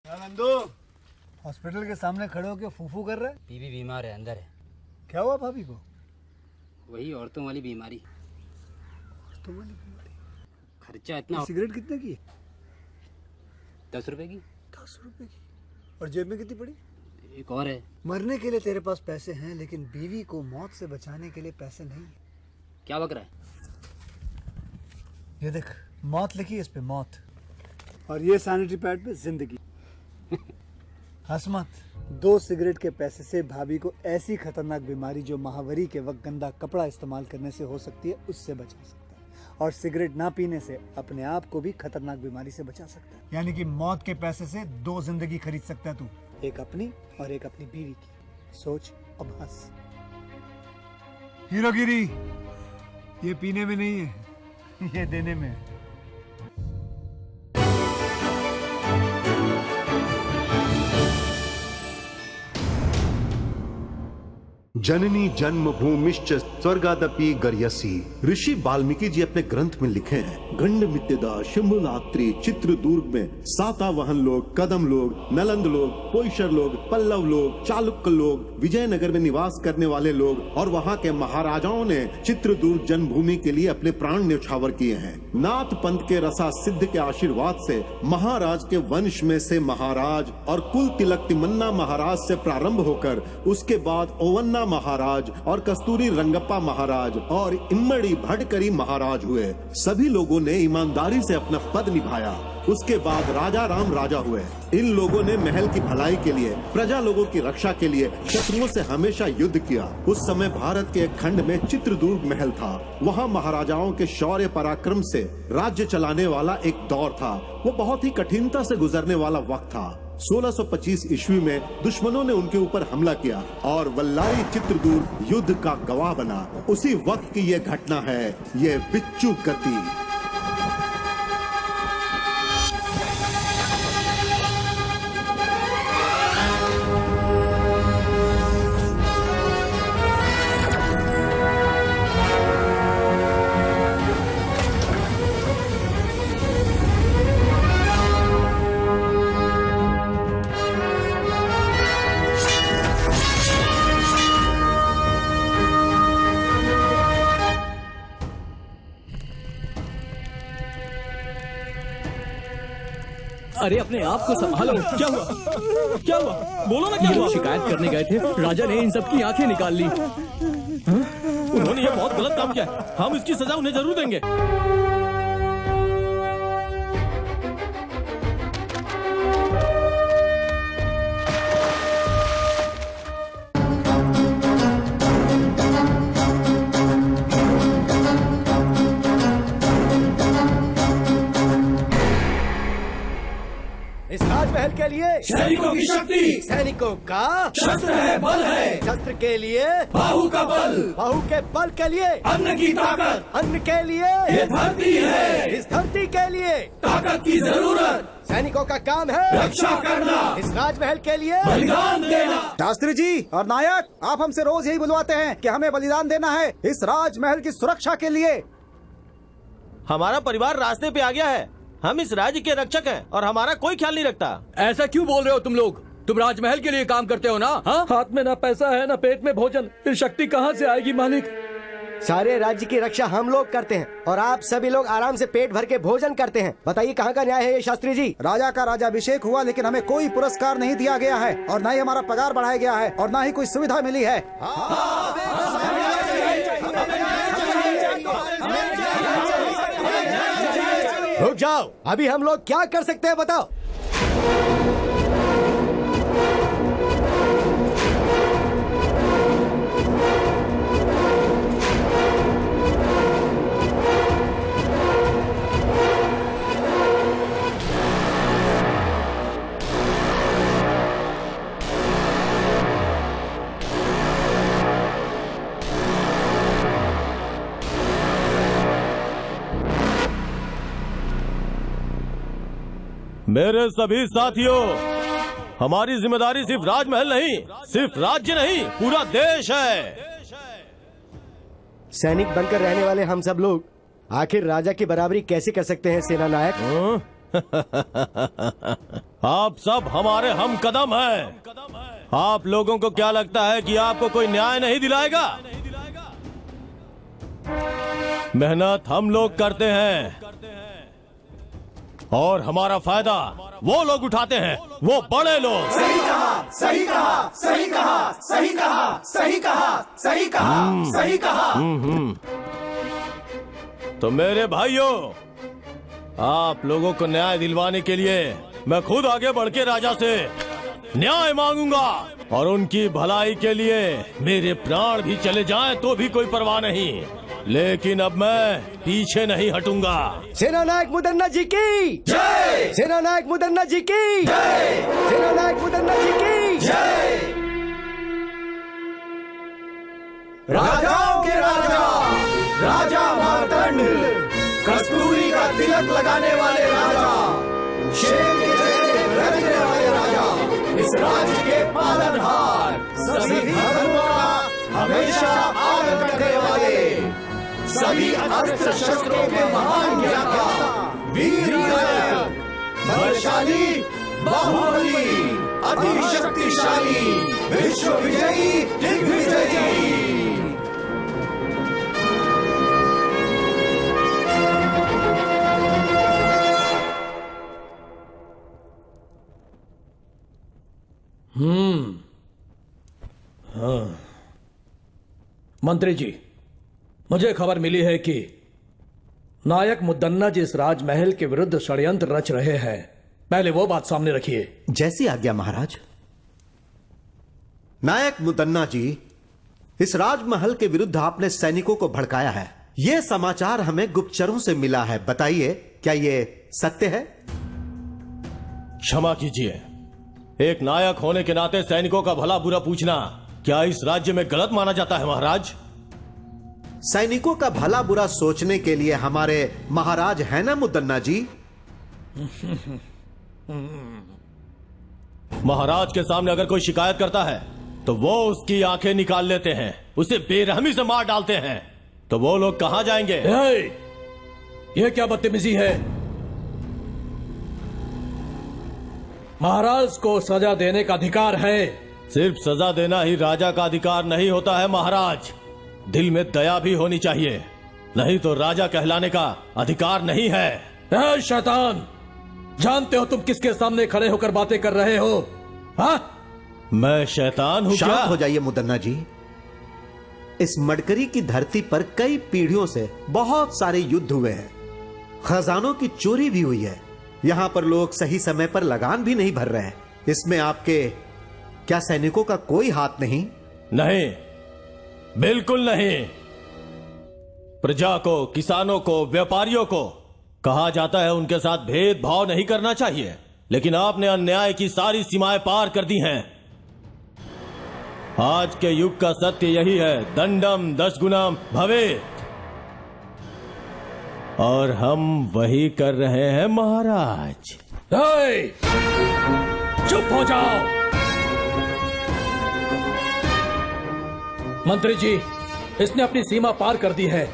Nandu, hospital के सामने खड़े होकर फूफू कर रहे? बीवी बीमार है, अंदर है। क्या हुआ भाभी को? वही औरतों वाली बीमारी। औरतों वाली बीमारी? खर्चा इतना। सिगरेट कितने की? 10 रुपए की। 10 रुपए की? और जेब में कितनी पड़ी? एक और है। मरने के लिए तेरे पास पैसे हैं, लेकिन बीवी को मौत से बचाने के लिए पैसे नहीं है। क्या बक रहा है? ये देख, मौत लिखी है इस पे, मौत। और ये सैनिटरी पैड पे जिंदगी। हंस मत। 2 सिगरेट के पैसे से भाभी को ऐसी खतरनाक बीमारी जो महावरी के वक्त गंदा कपड़ा इस्तेमाल करने से हो सकती है, उससे बचा सकता है। और सिगरेट ना पीने से अपने आप को भी खतरनाक बीमारी से बचा सकता है। यानी कि मौत के पैसे से 2 जिंदगी खरीद सकता है तू, एक अपनी और एक अपनी बीवी की। सोच अब हंस। हीरोगिरी ये पीने में नहीं है, ये देने में है। जननी जन्मभूमिश्च स्वर्गादपि गर्यसी। ऋषि वाल्मीकि जी अपने ग्रंथ में लिखे हैं, गंड मित्यदा शंभुलात्री चित्रदुर्ग में सातवाहन लोग, कदम लोग, नलंद लोग, पोईशर लोग, पल्लव लोग, चालुक्य लोग, विजयनगर में निवास करने वाले लोग और वहाँ के महाराजाओं ने चित्रदुर्ग जन्मभूमि के लिए अपने प्राण न्यौछावर किए हैं। नाथ पंथ के रसा सिद्ध के आशीर्वाद से महाराज के वंश में से महाराज और कुल तिलक तिमन्ना महाराज से प्रारंभ होकर उसके बाद ओवन्ना महाराज और कस्तूरी रंगप्पा महाराज और इम्मड़ी भटकरी महाराज हुए। सभी लोगों ने ईमानदारी से अपना पद निभाया। उसके बाद राजा राम राजा हुए। इन लोगों ने महल की भलाई के लिए, प्रजा लोगों की रक्षा के लिए शत्रुओं से हमेशा युद्ध किया। उस समय भारत के एक खंड में चित्रदुर्ग महल था। वहाँ महाराजाओं के शौर्य पराक्रम से राज्य चलाने वाला एक दौर था। वो बहुत ही कठिनता से गुजरने वाला वक्त था। 1625 ईस्वी में दुश्मनों ने उनके ऊपर हमला किया और वल्लारी चित्रदुर्ग युद्ध का गवाह बना। उसी वक्त की ये घटना है, ये बिच्छू गति। अरे अपने आप को संभालो। क्या हुआ? क्या हुआ? बोलो ना, क्या हुआ? शिकायत करने गए थे, राजा ने इन सब की आंखें निकाल ली। उन्होंने ये बहुत गलत काम किया है। हम इसकी सजा उन्हें जरूर देंगे। इस राजमहल के लिए सैनिकों की शक्ति, सैनिकों का शस्त्र है, बल है। शस्त्र के लिए बाहु का बल, बाहु के बल के लिए अन्न की ताकत, अन्न के लिए ये धरती है। इस धरती के लिए ताकत की जरूरत, सैनिकों का काम है रक्षा करना, इस राजमहल के लिए बलिदान देना। शास्त्री जी और नायक, आप हमसे रोज यही बुलवाते हैं कि हमें बलिदान देना है इस राजमहल की सुरक्षा के लिए। हमारा परिवार रास्ते पे आ गया है। हम इस राज्य के रक्षक हैं और हमारा कोई ख्याल नहीं रखता। ऐसा क्यों बोल रहे हो तुम लोग? तुम राजमहल के लिए काम करते हो ना? हाँ? हाथ में ना पैसा है ना पेट में भोजन, फिर शक्ति कहाँ से आएगी मालिक? सारे राज्य की रक्षा हम लोग करते हैं और आप सभी लोग आराम से पेट भर के भोजन करते हैं। बताइए कहाँ का न्याय है ये शास्त्री जी? राजा का राजाभिषेक हुआ लेकिन हमें कोई पुरस्कार नहीं दिया गया है और न ही हमारा पगार बढ़ाया गया है और न ही कोई सुविधा मिली है। रुक जाओ, अभी हम लोग क्या कर सकते हैं बताओ? मेरे सभी साथियों, हमारी जिम्मेदारी सिर्फ राजमहल नहीं, सिर्फ राज्य नहीं, पूरा देश है। सैनिक बनकर रहने वाले हम सब लोग आखिर राजा की बराबरी कैसे कर सकते हैं सेना नायक? आप सब हमारे हम कदम हैं। आप लोगों को क्या लगता है कि आपको कोई न्याय नहीं दिलाएगा? मेहनत हम लोग करते हैं और हमारा फायदा वो लोग उठाते हैं, वो बड़े लोग। सही कहा, सही कहा, सही कहा, सही कहा, सही कहा, सही कहा, सही कहा। तो मेरे भाइयों, आप लोगों को न्याय दिलवाने के लिए मैं खुद आगे बढ़ के राजा से न्याय मांगूंगा और उनकी भलाई के लिए मेरे प्राण भी चले जाएं तो भी कोई परवाह नहीं, लेकिन अब मैं पीछे नहीं हटूंगा। सेना नायक मुदन्ना जी की जय। सेना नायक मुदन्ना जी की जय। सेना नायक मुदन्ना जी की जय। राजाओं के राजा, राजा मार्तंड, कस्तूरी का तिलक लगाने वाले राजा, शेर के जैसे गरजने वाले राजा, इस राज्य के पालनहार, सभी धर्मों का हमेशा आदर करने वाले, सभी अस्त्र शस्त्रों के महान ज्ञाता, वीर नायक, बलशाली, बाहुबली, अति शक्तिशाली, विश्व विजयी, दिग्विजयी। हाँ। मंत्री जी, मुझे खबर मिली है कि नायक मुदन्ना जी इस राजमहल के विरुद्ध षड्यंत्र रच रहे हैं। पहले वो बात सामने रखिए। जैसी आज्ञा महाराज। नायक मुदन्ना जी, इस राजमहल के विरुद्ध आपने सैनिकों को भड़काया है। यह समाचार हमें गुप्तचरों से मिला है। बताइए, क्या यह सत्य है? क्षमा कीजिए, एक नायक होने के नाते सैनिकों का भला बुरा पूछना क्या इस राज्य में गलत माना जाता है महाराज? सैनिकों का भला बुरा सोचने के लिए हमारे महाराज है ना मुदन्ना जी। महाराज के सामने अगर कोई शिकायत करता है तो वो उसकी आंखें निकाल लेते हैं, उसे बेरहमी से मार डालते हैं। तो वो लोग कहां जाएंगे? ये क्या बदतमीजी है? महाराज को सजा देने का अधिकार है। सिर्फ सजा देना ही राजा का अधिकार नहीं होता है महाराज, दिल में दया भी होनी चाहिए, नहीं तो राजा कहलाने का अधिकार नहीं है। शैतान, जानते हो तुम किसके सामने खड़े होकर बातें कर रहे हो? हाँ? मैं शैतान हूं क्या? शांत हो जाइए मुदन्ना जी। इस मडकरी की धरती पर कई पीढ़ियों से बहुत सारे युद्ध हुए हैं, खजानों की चोरी भी हुई है, यहां पर लोग सही समय पर लगान भी नहीं भर रहे हैं। इसमें आपके क्या सैनिकों का कोई हाथ नहीं? नहीं, बिल्कुल नहीं। प्रजा को, किसानों को, व्यापारियों को कहा जाता है उनके साथ भेदभाव नहीं करना चाहिए, लेकिन आपने अन्याय की सारी सीमाएं पार कर दी हैं। आज के युग का सत्य यही है, दंडम दशगुणम भवेत्, और हम वही कर रहे हैं महाराज। चुप हो जाओ। मंत्री जी, इसने अपनी सीमा पार कर दी है।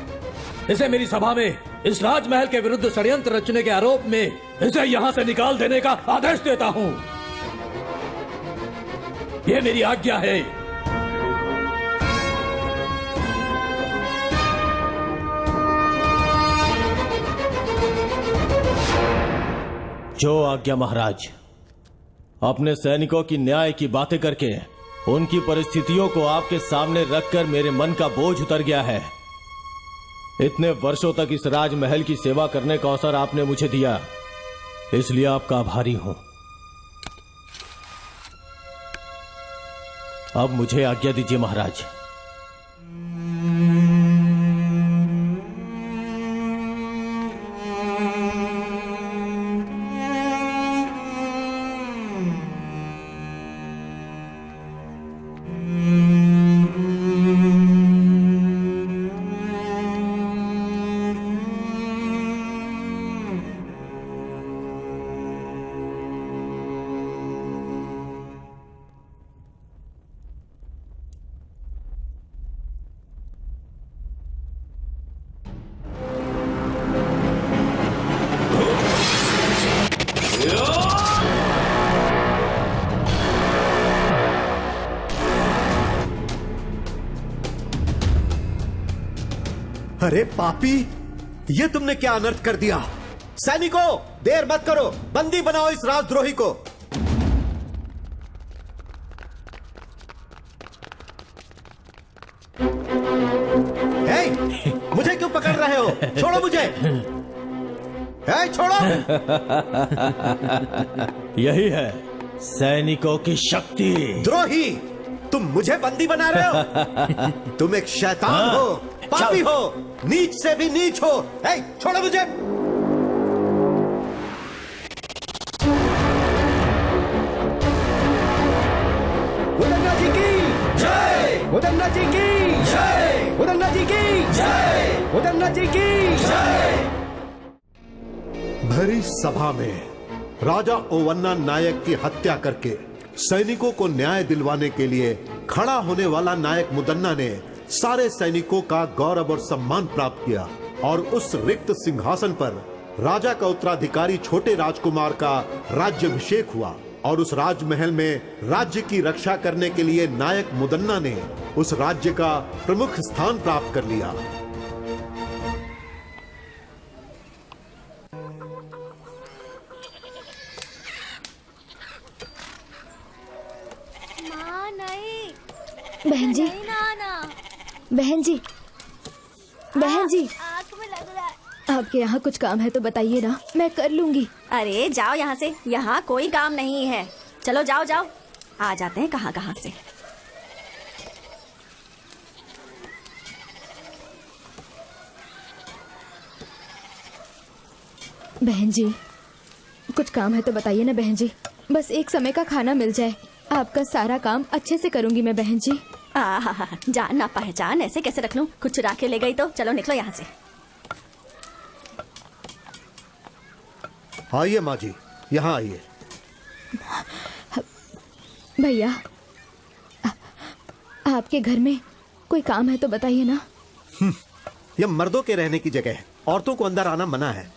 इसे मेरी सभा में इस राजमहल के विरुद्ध षड्यंत्र रचने के आरोप में इसे यहां से निकाल देने का आदेश देता हूं। यह मेरी आज्ञा है। जो आज्ञा महाराज। अपने सैनिकों की न्याय की बातें करके उनकी परिस्थितियों को आपके सामने रखकर मेरे मन का बोझ उतर गया है। इतने वर्षों तक इस राजमहल की सेवा करने का अवसर आपने मुझे दिया, इसलिए आपका आभारी हूं। अब मुझे आज्ञा दीजिए महाराज। अरे पापी, ये तुमने क्या अनर्थ कर दिया? सैनिकों, देर मत करो, बंदी बनाओ इस राजद्रोही को। मुझे क्यों पकड़ रहे हो? छोड़ो मुझे। छोड़ो। यही है सैनिकों की शक्ति। द्रोही, तुम मुझे बंदी बना रहे हो? तुम एक शैतान हो, पापी हो, नीच से भी नीच हो। छोड़ो मुझे। उदन्ना जी की जय, उदन्ना जी की जय, उदन्ना जी की जय, उदन्ना जी की जय। भरी सभा में राजा ओवन्ना नायक की हत्या करके सैनिकों को न्याय दिलवाने के लिए खड़ा होने वाला नायक मुदन्ना ने सारे सैनिकों का गौरव और सम्मान प्राप्त किया और उस रिक्त सिंहासन पर राजा का उत्तराधिकारी छोटे राजकुमार का राज्याभिषेक हुआ और उस राजमहल में राज्य की रक्षा करने के लिए नायक मुदन्ना ने उस राज्य का प्रमुख स्थान प्राप्त कर लिया। बहन जी, बहन जी, बहन जी, आँख में लग रहा है। आपके यहाँ कुछ काम है तो बताइए ना, मैं कर लूंगी। अरे जाओ यहाँ से, यहाँ कोई काम नहीं है। चलो जाओ जाओ, आ जाते हैं कहाँ कहाँ से। बहन जी, कुछ काम है तो बताइए ना बहन जी, बस एक समय का खाना मिल जाए, आपका सारा काम अच्छे से करूंगी मैं बहन जी। जान ना पहचान ऐसे कैसे रख लूं? कुछ चुरा के ले गई तो चलो निकलो यहाँ से। आइए माँ जी, यहाँ आइए। भैया, आपके घर में कोई काम है तो बताइए ना। यह मर्दों के रहने की जगह है, औरतों को अंदर आना मना है।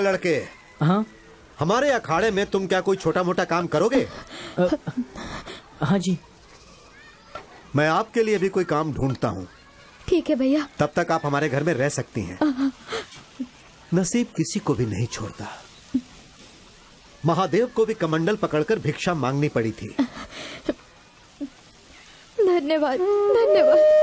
लड़के, हाँ, हमारे अखाड़े में तुम क्या कोई छोटा मोटा काम करोगे? हाँ जी। मैं आपके लिए भी कोई काम ढूंढता हूँ। ठीक है भैया। तब तक आप हमारे घर में रह सकती हैं। नसीब किसी को भी नहीं छोड़ता। महादेव को भी कमंडल पकड़कर भिक्षा मांगनी पड़ी थी। धन्यवाद, धन्यवाद।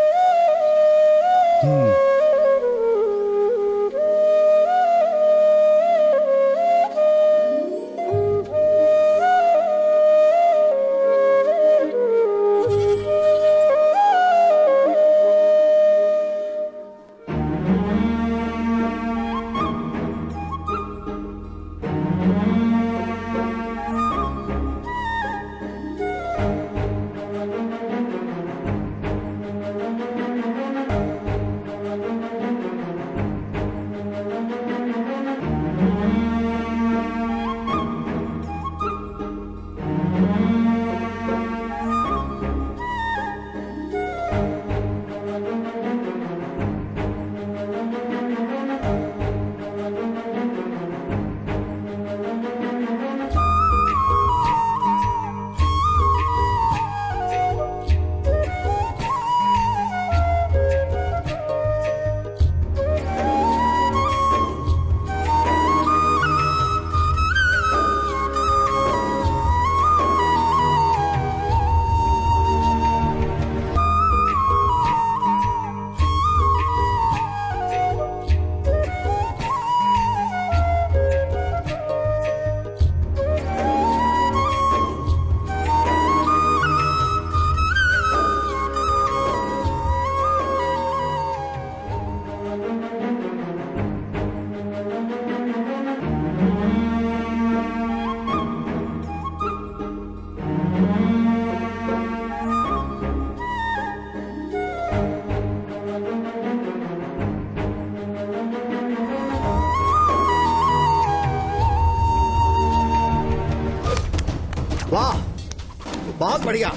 वाह, बहुत बढ़िया।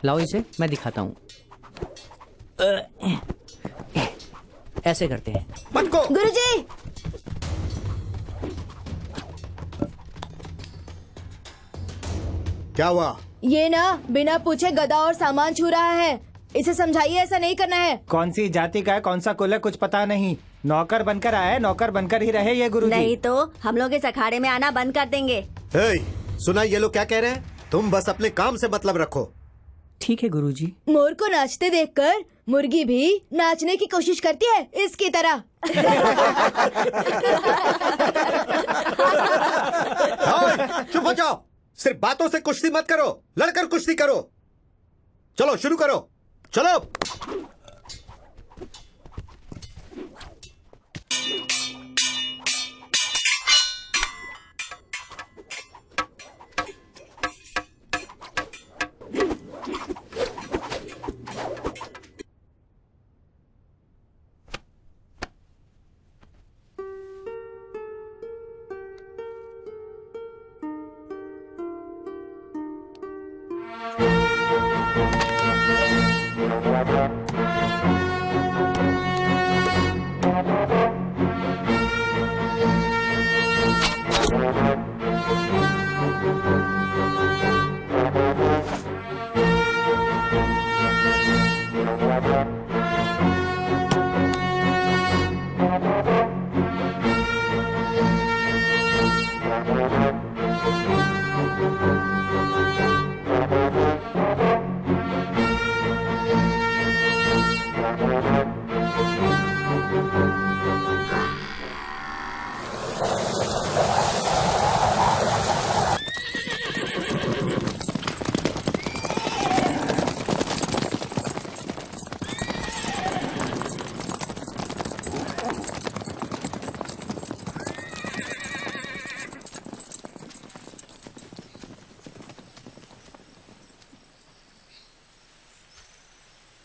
लाओ इसे, मैं दिखाता हूँ। ऐसे करते हैं। मत को गुरुजी, क्या हुआ? ये ना बिना पूछे गधा और सामान छू रहा है। इसे समझाइए ऐसा नहीं करना है। कौन सी जाति का है, कौन सा कुल है, कुछ पता नहीं। नौकर बनकर आया है, नौकर बनकर ही रहे ये गुरुजी। नहीं तो हम लोग इस अखाड़े में आना बंद कर देंगे। सुना ये लोग क्या कह रहे हैं? तुम बस अपने काम से मतलब रखो। ठीक है गुरुजी। मोर को नाचते देखकर मुर्गी भी नाचने की कोशिश करती है, इसकी तरह। चुप हो जाओ। सिर्फ बातों से कुश्ती मत करो, लड़कर कुश्ती करो। चलो शुरू करो, चलो।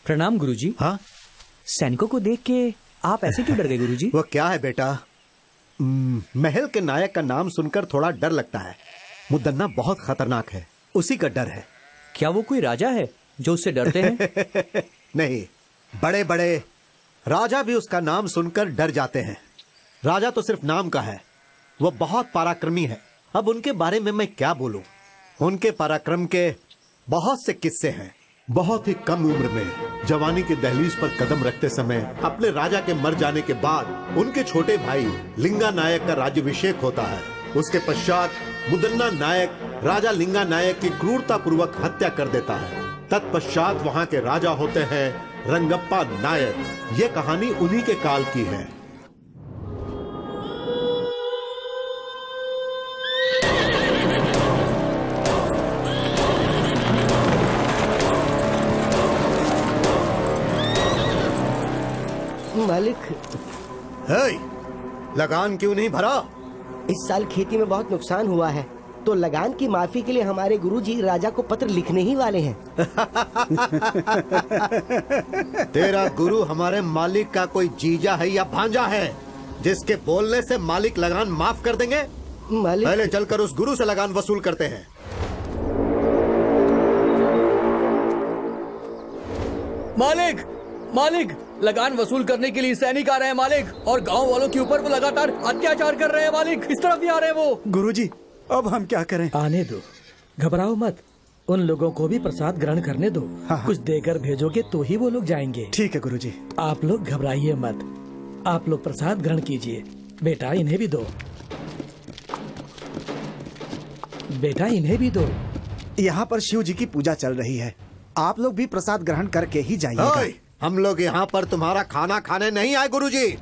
प्रणाम गुरुजी। हाँ, सैनिकों को देख के आप ऐसे क्यों डर गए गुरुजी? वो क्या है बेटा, महल के नायक का नाम सुनकर थोड़ा डर लगता है। मुदन्ना बहुत खतरनाक है, उसी का डर है। क्या वो कोई राजा है जो उससे डरते हैं? नहीं, बड़े बड़े राजा भी उसका नाम सुनकर डर जाते हैं। राजा तो सिर्फ नाम का है, वो बहुत पराक्रमी है। अब उनके बारे में मैं क्या बोलूं? उनके पराक्रम के बहुत से किस्से हैं। बहुत ही कम उम्र में जवानी की दहलीज पर कदम रखते समय अपने राजा के मर जाने के बाद उनके छोटे भाई लिंगा नायक का राज्याभिषेक होता है। उसके पश्चात मुदन्ना नायक राजा लिंगा नायक की क्रूरता पूर्वक हत्या कर देता है। तत्पश्चात वहाँ के राजा होते हैं रंगप्पा नायक। ये कहानी उन्हीं के काल की है। मालिक, लगान क्यों नहीं भरा? इस साल खेती में बहुत नुकसान हुआ है, तो लगान की माफी के लिए हमारे गुरुजी राजा को पत्र लिखने ही वाले हैं। तेरा गुरु हमारे मालिक का कोई जीजा है या भांजा है जिसके बोलने से मालिक लगान माफ कर देंगे? मालिक, पहले चलकर उस गुरु से लगान वसूल करते हैं। मालिक, मालिक, लगान वसूल करने के लिए सैनिक आ रहे हैं मालिक, और गांव वालों के ऊपर वो लगातार अत्याचार कर रहे हैं मालिक। इस तरफ ही आ रहे हैं वो। गुरुजी, अब हम क्या करें? आने दो, घबराओ मत। उन लोगों को भी प्रसाद ग्रहण करने दो। हाँ। कुछ देकर भेजोगे तो ही वो लोग जाएंगे। ठीक है गुरुजी। आप लोग घबराइए मत, आप लोग प्रसाद ग्रहण कीजिए। बेटा इन्हें भी दो, बेटा इन्हें भी दो। यहाँ पर शिव जी की पूजा चल रही है, आप लोग भी प्रसाद ग्रहण करके ही जाइएगा। हम लोग यहाँ पर तुम्हारा खाना खाने नहीं आए गुरुजी।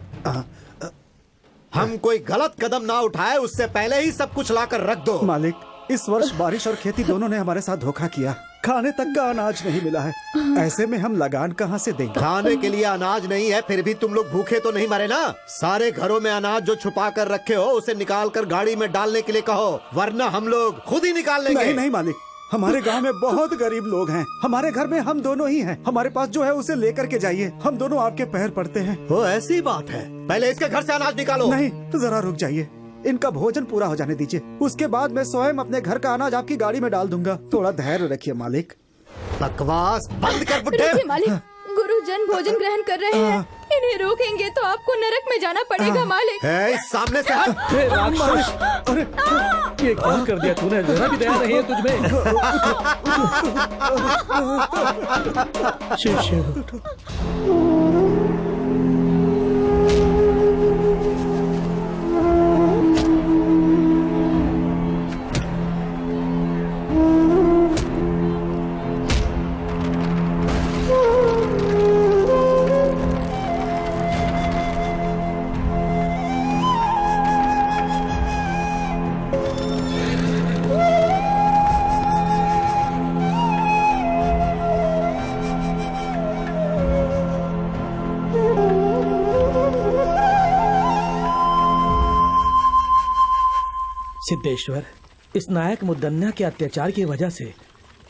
हम कोई गलत कदम ना उठाए उससे पहले ही सब कुछ लाकर रख दो। मालिक, इस वर्ष बारिश और खेती दोनों ने हमारे साथ धोखा किया। खाने तक का अनाज नहीं मिला है, ऐसे में हम लगान कहाँ से देंगे? खाने के लिए अनाज नहीं है, फिर भी तुम लोग भूखे तो नहीं मरे ना? सारे घरों में अनाज जो छुपा कर रखे हो उसे निकाल कर गाड़ी में डालने के लिए कहो, वरना हम लोग खुद ही निकाल लेंगे। नहीं नहीं मालिक, हमारे गांव में बहुत गरीब लोग हैं। हमारे घर में हम दोनों ही हैं। हमारे पास जो है उसे लेकर के जाइए, हम दोनों आपके पैर पड़ते हैं। वो ऐसी बात है? पहले इसके घर से अनाज निकालो। नहीं, जरा रुक जाइए, इनका भोजन पूरा हो जाने दीजिए, उसके बाद मैं स्वयं अपने घर का अनाज आपकी गाड़ी में डाल दूंगा। थोड़ा धैर्य रखिए मालिक। बकवास बंद कर बुड्ढे। रुकिए मालिक, गुरुजन भोजन ग्रहण कर रहे हैं। इन्हें रोकेंगे तो आपको नरक में जाना पड़ेगा मालिक। है, इस सामने से हट। हे राक्षस! अरे ये क्या कर दिया तूने? जरा भी दया नहीं है तुझमें। शिव शिव। सिद्धेश्वर, इस नायक मुद्दन्ना के अत्याचार की वजह से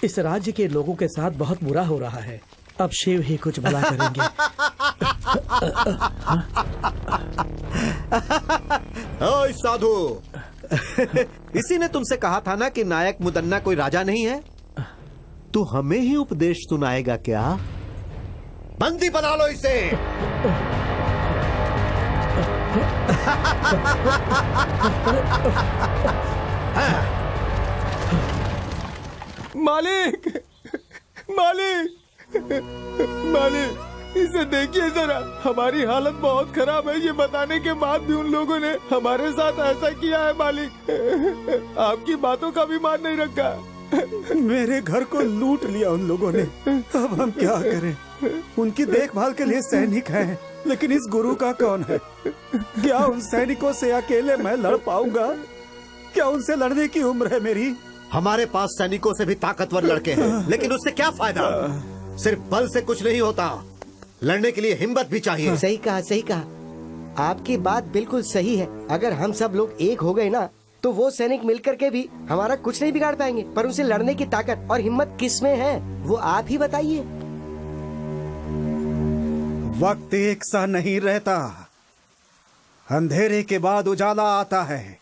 इस राज्य के लोगों के साथ बहुत बुरा हो रहा है। अब शिव ही कुछ भला करेंगे। ओए साधु, इसी ने तुमसे कहा था ना कि नायक मुदन्ना कोई राजा नहीं है। तू हमें ही उपदेश सुनाएगा क्या? बंदी बना लो इसे। मालिक, मालिक, मालिक, इसे देखिए जरा। हमारी हालत बहुत खराब है। ये बताने के बाद भी उन लोगों ने हमारे साथ ऐसा किया है मालिक। आपकी बातों का भी मान नहीं रखा। मेरे घर को लूट लिया उन लोगों ने। अब हम क्या करें? उनकी देखभाल के लिए सैनिक हैं, लेकिन इस गुरु का कौन है? क्या उन सैनिकों से अकेले मैं लड़ पाऊंगा? क्या उनसे लड़ने की उम्र है मेरी? हमारे पास सैनिकों से भी ताकतवर लड़के हैं, लेकिन उससे क्या फायदा? सिर्फ बल से कुछ नहीं होता, लड़ने के लिए हिम्मत भी चाहिए। सही कहा, सही कहा। आपकी बात बिल्कुल सही है। अगर हम सब लोग एक हो गए ना, तो वो सैनिक मिलकर के भी हमारा कुछ नहीं बिगाड़ पाएंगे। पर उनसे लड़ने की ताकत और हिम्मत किस में है, वो आप ही बताइए। वक्त एक सा नहीं रहता। अंधेरे के बाद उजाला आता है,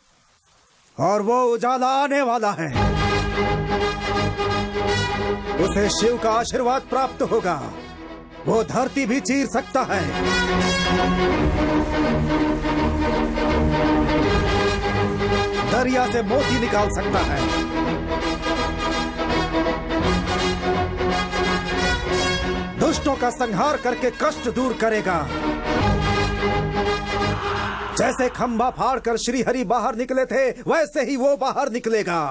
और वो उजाला आने वाला है। उसे शिव का आशीर्वाद प्राप्त होगा। वो धरती भी चीर सकता है। दरिया से मोती निकाल सकता है। दुष्टों का संहार करके कष्ट दूर करेगा। जैसे खंभा फाड़कर श्री हरि बाहर निकले थे, वैसे ही वो बाहर निकलेगा।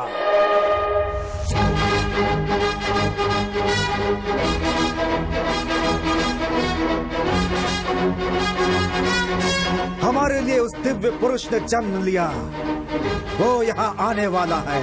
हमारे लिए उस दिव्य पुरुष ने जन्म लिया। वो यहाँ आने वाला है।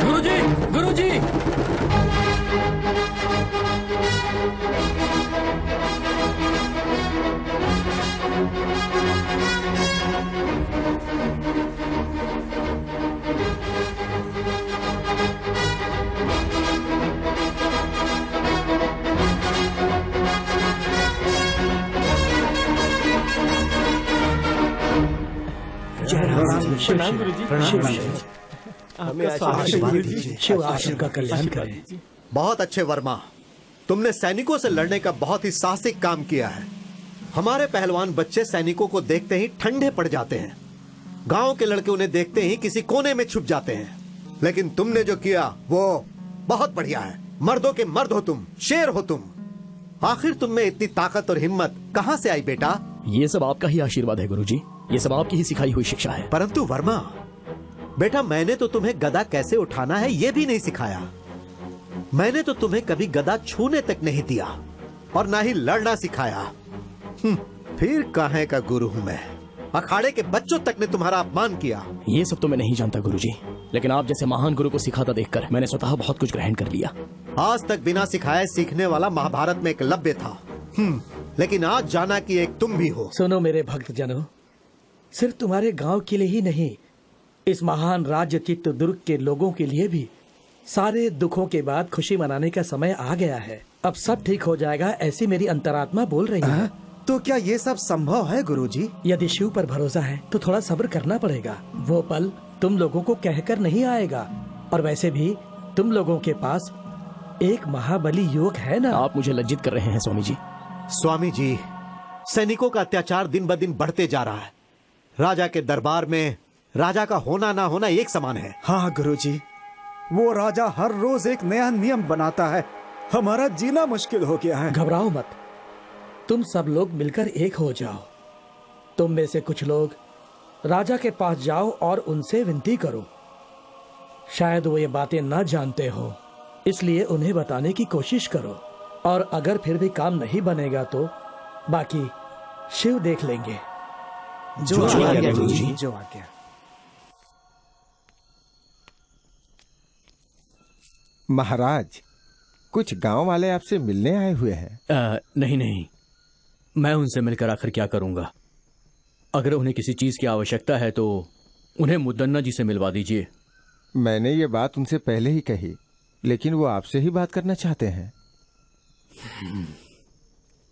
गुरुजी, गुरुजी! प्रणाम गुरुजी। शिव आश्रम का कल्याण करें। बहुत अच्छे वर्मा, तुमने सैनिकों से लड़ने का बहुत ही साहसिक काम किया है। हमारे पहलवान बच्चे सैनिकों को देखते ही ठंडे पड़ जाते हैं। गांव के लड़के उन्हें देखते ही किसी कोने में छुप जाते हैं। लेकिन तुमने जो किया वो बहुत बढ़िया है। मर्दों के मर्द हो तुम, शेर हो तुम। आखिर तुम में इतनी ताकत और हिम्मत कहां से आई बेटा? ये सब आपका ही आशीर्वाद है गुरुजी। ये सब आपकी ही सिखाई हुई शिक्षा है। परंतु वर्मा बेटा, मैंने तो तुम्हें गदा कैसे उठाना है ये भी नहीं सिखाया। मैंने तो तुम्हें कभी गदा छूने तक नहीं दिया और ना ही लड़ना सिखाया। फिर काहे का गुरु हूं मैं? अखाड़े के बच्चों तक ने तुम्हारा अपमान किया। ये सब तो मैं नहीं जानता गुरुजी, लेकिन आप जैसे महान गुरु को सिखाता देखकर मैंने स्वतः बहुत कुछ ग्रहण कर लिया। आज तक बिना सिखाए सीखने वाला महाभारत में एकलव्य था, लेकिन आज जाना कि एक तुम भी हो। सुनो मेरे भक्त जनों, सिर्फ तुम्हारे गांव के लिए ही नहीं, इस महान राज्य चित्रदुर्ग के लोगों के लिए भी सारे दुखों के बाद खुशी मनाने का समय आ गया है। अब सब ठीक हो जाएगा, ऐसी मेरी अंतरात्मा बोल रही है। तो क्या ये सब संभव है गुरुजी? यदि शिव पर भरोसा है तो थोड़ा सब्र करना पड़ेगा। वो पल तुम लोगों को कहकर नहीं आएगा। और वैसे भी तुम लोगों के पास एक महाबली युवक है ना। आप मुझे लज्जित कर रहे हैं स्वामी जी। स्वामी जी, सैनिकों का अत्याचार दिन ब दिन बढ़ते जा रहा है। राजा के दरबार में राजा का होना ना होना एक समान है। हाँ गुरुजी, वो राजा हर रोज एक नया नियम बनाता है। हमारा जीना मुश्किल हो गया है। घबराओ मत, तुम सब लोग मिलकर एक हो जाओ। तुम में से कुछ लोग राजा के पास जाओ और उनसे विनती करो। शायद वो ये बातें न जानते हो, इसलिए उन्हें बताने की कोशिश करो। और अगर फिर भी काम नहीं बनेगा तो बाकी शिव देख लेंगे। जो आज्ञा गुरुजी, जो आज्ञा। महाराज, कुछ गांव वाले आपसे मिलने आए हुए हैं। नहीं नहीं, मैं उनसे मिलकर आखिर क्या करूंगा। अगर उन्हें किसी चीज की आवश्यकता है तो उन्हें मुद्दन्ना जी से मिलवा दीजिए। मैंने ये बात उनसे पहले ही कही, लेकिन वो आपसे ही बात करना चाहते हैं।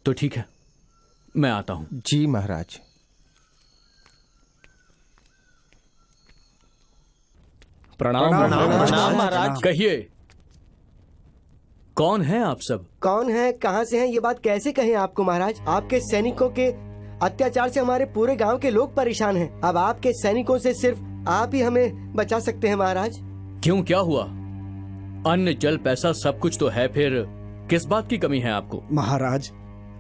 तो ठीक है, मैं आता हूं। जी महाराज। प्रणाम महाराज। कहिए, कौन है आप सब? कौन है, कहां से हैं, ये बात कैसे कहें आपको महाराज। आपके सैनिकों के अत्याचार से हमारे पूरे गांव के लोग परेशान हैं। अब आपके सैनिकों से सिर्फ आप ही हमें बचा सकते हैं महाराज। क्यों, क्या हुआ? अन्न जल पैसा सब कुछ तो है, फिर किस बात की कमी है आपको? महाराज,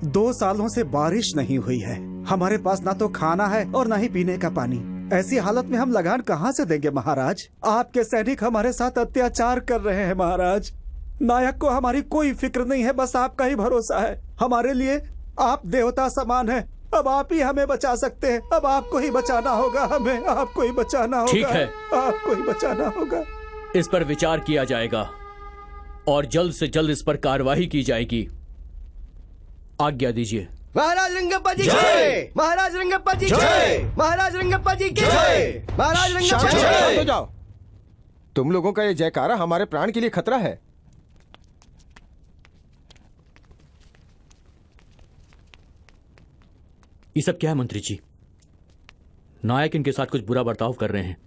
2 सालों से बारिश नहीं हुई है। हमारे पास ना तो खाना है और ना ही पीने का पानी। ऐसी हालत में हम लगान कहाँ से देंगे महाराज? आपके सैनिक हमारे साथ अत्याचार कर रहे हैं महाराज। नायक को हमारी कोई फिक्र नहीं है, बस आपका ही भरोसा है। हमारे लिए आप देवता समान हैं। अब आप ही हमें बचा सकते हैं। अब आपको ही बचाना होगा, हमें आपको ही बचाना होगा। ठीक है, आपको ही बचाना होगा। इस पर विचार किया जाएगा और जल्द से जल्द इस पर कार्यवाही की जाएगी। आज्ञा दीजिए। महाराज रंगप्पा जी जय, महाराज रंगप्पा जी जय, महाराज रंगप्पा जी जय, महाराज रंगप्पा जी जय। तो जाओ, तुम लोगों का ये जयकारा हमारे प्राण के लिए खतरा है। ये सब क्या है मंत्री जी? नायक इनके साथ कुछ बुरा बर्ताव कर रहे हैं,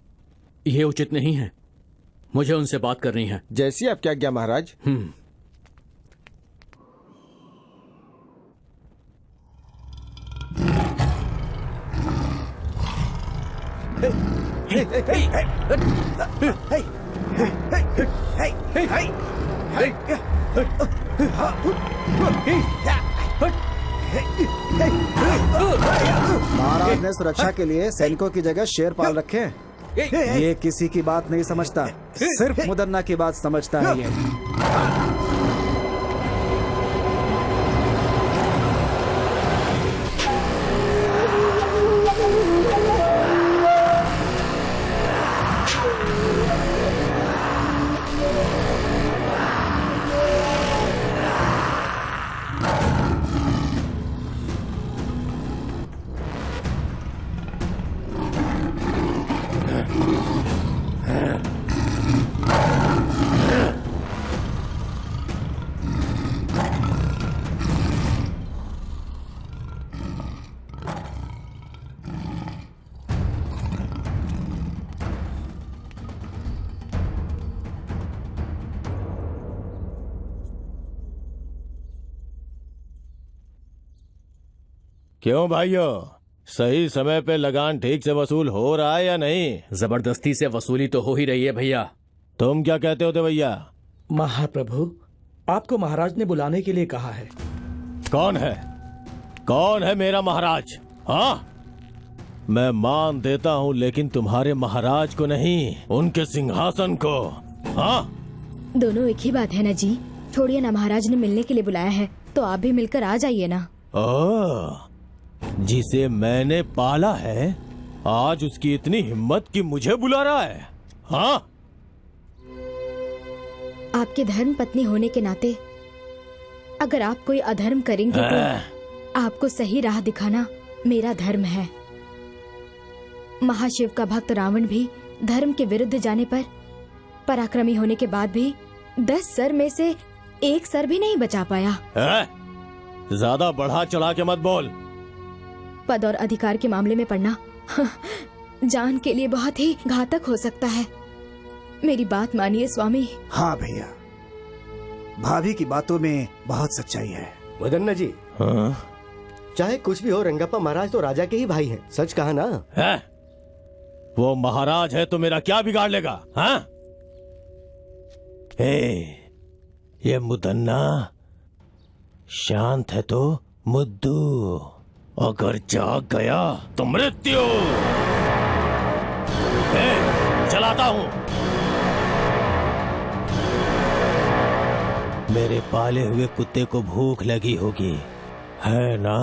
ये उचित नहीं है। मुझे उनसे बात करनी है। जैसी आपकी आज्ञा महाराज। महाराज ने सुरक्षा के लिए सैनिकों की जगह शेर पाल रखे हैं। ये किसी की बात नहीं समझता, सिर्फ मुदन्ना की बात समझता है ये। क्यों भाइयों, सही समय पे लगान ठीक से वसूल हो रहा है या नहीं? जबरदस्ती से वसूली तो हो ही रही है भैया। तुम क्या कहते हो भैया? महाप्रभु, आपको महाराज ने बुलाने के लिए कहा है। कौन है? कौन है मेरा महाराज? हाँ, मैं मान देता हूँ, लेकिन तुम्हारे महाराज को नहीं, उनके सिंहासन को। हाँ, दोनों एक ही बात है ना जी। छोड़िए ना, महाराज ने मिलने के लिए बुलाया है तो आप भी मिलकर आ जाइए ना। ओह, जिसे मैंने पाला है आज उसकी इतनी हिम्मत कि मुझे बुला रहा है? हाँ, आपके धर्म पत्नी होने के नाते अगर आप कोई अधर्म करेंगे तो आपको सही राह दिखाना मेरा धर्म है। महाशिव का भक्त रावण भी धर्म के विरुद्ध जाने पर पराक्रमी होने के बाद भी 10 सर में से 1 सर भी नहीं बचा पाया। ज्यादा बढ़ा चढ़ा के मत बोल। पद और अधिकार के मामले में पड़ना जान के लिए बहुत ही घातक हो सकता है। मेरी बात मानिए स्वामी। हाँ भैया, भाभी की बातों में बहुत सच्चाई है। मुदन्ना जी, हाँ? चाहे कुछ भी हो, रंगप्पा महाराज तो राजा के ही भाई हैं। सच कहा ना? है? वो महाराज है तो मेरा क्या बिगाड़ लेगा? हाँ? ये मुदन्ना शांत है तो मुद्दू, अगर जाग गया तो मृत्यु। चलाता हूं। मेरे पाले हुए कुत्ते को भूख लगी होगी, है ना?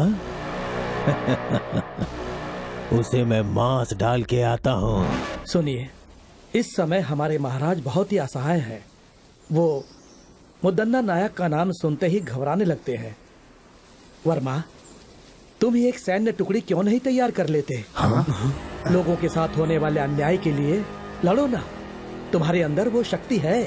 उसे मैं मांस डाल के आता हूँ। सुनिए, इस समय हमारे महाराज बहुत ही असहाय हैं। वो मुदन्ना नायक का नाम सुनते ही घबराने लगते हैं। वर्मा, तुम ही एक सैन्य टुकड़ी क्यों नहीं तैयार कर लेते? हाँ? लोगों के साथ होने वाले अन्याय के लिए लड़ो ना, तुम्हारे अंदर वो शक्ति है।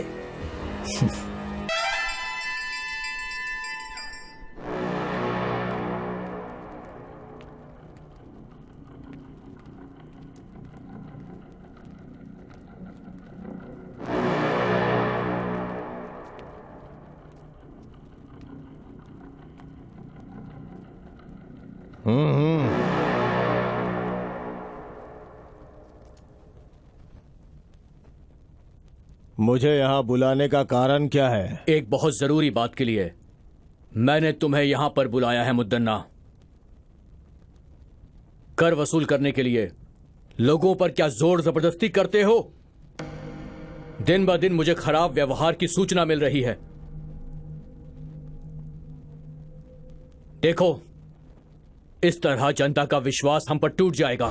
मुझे यहाँ बुलाने का कारण क्या है? एक बहुत जरूरी बात के लिए मैंने तुम्हें यहाँ पर बुलाया है मुद्दन्ना। कर वसूल करने के लिए लोगों पर क्या जोर जबरदस्ती करते हो? दिन ब दिन मुझे खराब व्यवहार की सूचना मिल रही है। देखो, इस तरह जनता का विश्वास हम पर टूट जाएगा।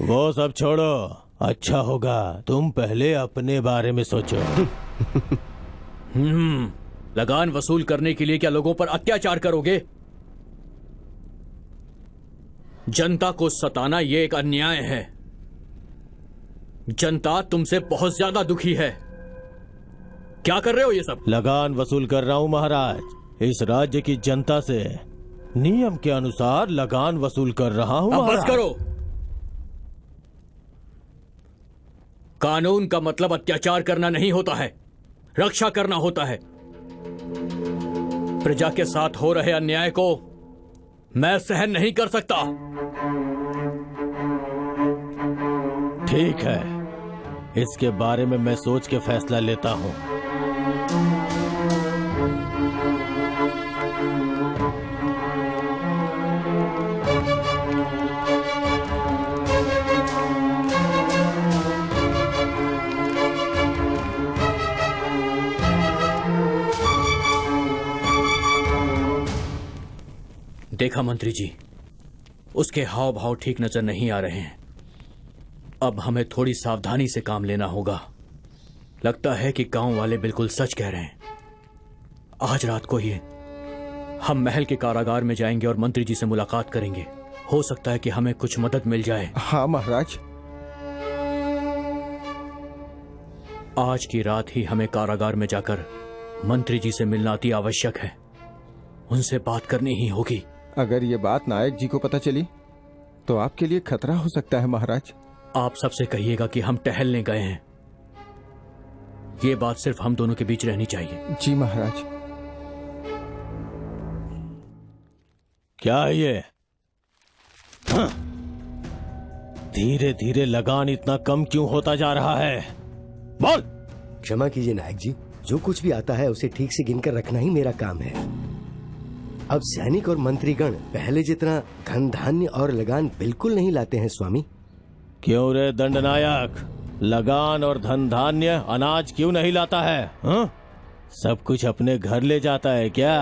वो सब छोड़ो, अच्छा होगा तुम पहले अपने बारे में सोचो। लगान वसूल करने के लिए क्या लोगों पर अत्याचार करोगे? जनता को सताना ये एक अन्याय है। जनता तुमसे बहुत ज्यादा दुखी है। क्या कर रहे हो ये सब? लगान वसूल कर रहा हूं महाराज। इस राज्य की जनता से नियम के अनुसार लगान वसूल कर रहा हूं। अब बस करो। कानून का मतलब अत्याचार करना नहीं होता है, रक्षा करना होता है। प्रजा के साथ हो रहे अन्याय को मैं सहन नहीं कर सकता। ठीक है, इसके बारे में मैं सोच के फैसला लेता हूं। देखा मंत्री जी, उसके हाव भाव ठीक नजर नहीं आ रहे हैं। अब हमें थोड़ी सावधानी से काम लेना होगा। लगता है कि गांव वाले बिल्कुल सच कह रहे हैं। आज रात को ही हम महल के कारागार में जाएंगे और मंत्री जी से मुलाकात करेंगे। हो सकता है कि हमें कुछ मदद मिल जाए। हाँ महाराज। आज की रात ही हमें कारागार में जाकर मंत्री जी से मिलना अति आवश्यक है। उनसे बात करनी ही होगी। अगर ये बात नायक जी को पता चली तो आपके लिए खतरा हो सकता है महाराज। आप सबसे कहिएगा कि हम टहलने गए हैं। ये बात सिर्फ हम दोनों के बीच रहनी चाहिए। जी महाराज। क्या है ये? धीरे धीरे लगान इतना कम क्यों होता जा रहा है? बोल। क्षमा कीजिए नायक जी, जो कुछ भी आता है उसे ठीक से गिनकर रखना ही मेरा काम है। अब सैनिक और मंत्रीगण पहले जितना धन धान्य और लगान बिल्कुल नहीं लाते हैं स्वामी। क्यों रे दंडनायक, लगान और धन धान्य अनाज क्यों नहीं लाता है? हा? सब कुछ अपने घर ले जाता है क्या?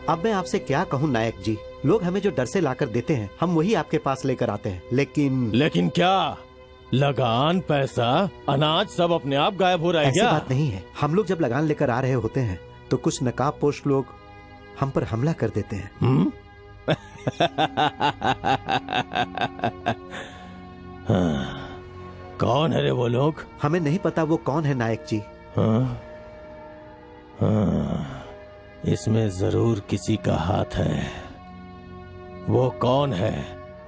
अब मैं आपसे क्या कहूँ नायक जी, लोग हमें जो डर से लाकर देते हैं हम वही आपके पास लेकर आते हैं। लेकिन क्या लगान, पैसा, अनाज सब अपने आप गायब हो रहा है ऐसी क्या? बात नहीं है। हम लोग जब लगान लेकर आ रहे होते हैं तो कुछ नकाबपोश लोग हम पर हमला कर देते हैं। कौन है रे वो लोग? हमें नहीं पता वो कौन है नायक जी। इसमें जरूर किसी का हाथ है। वो कौन है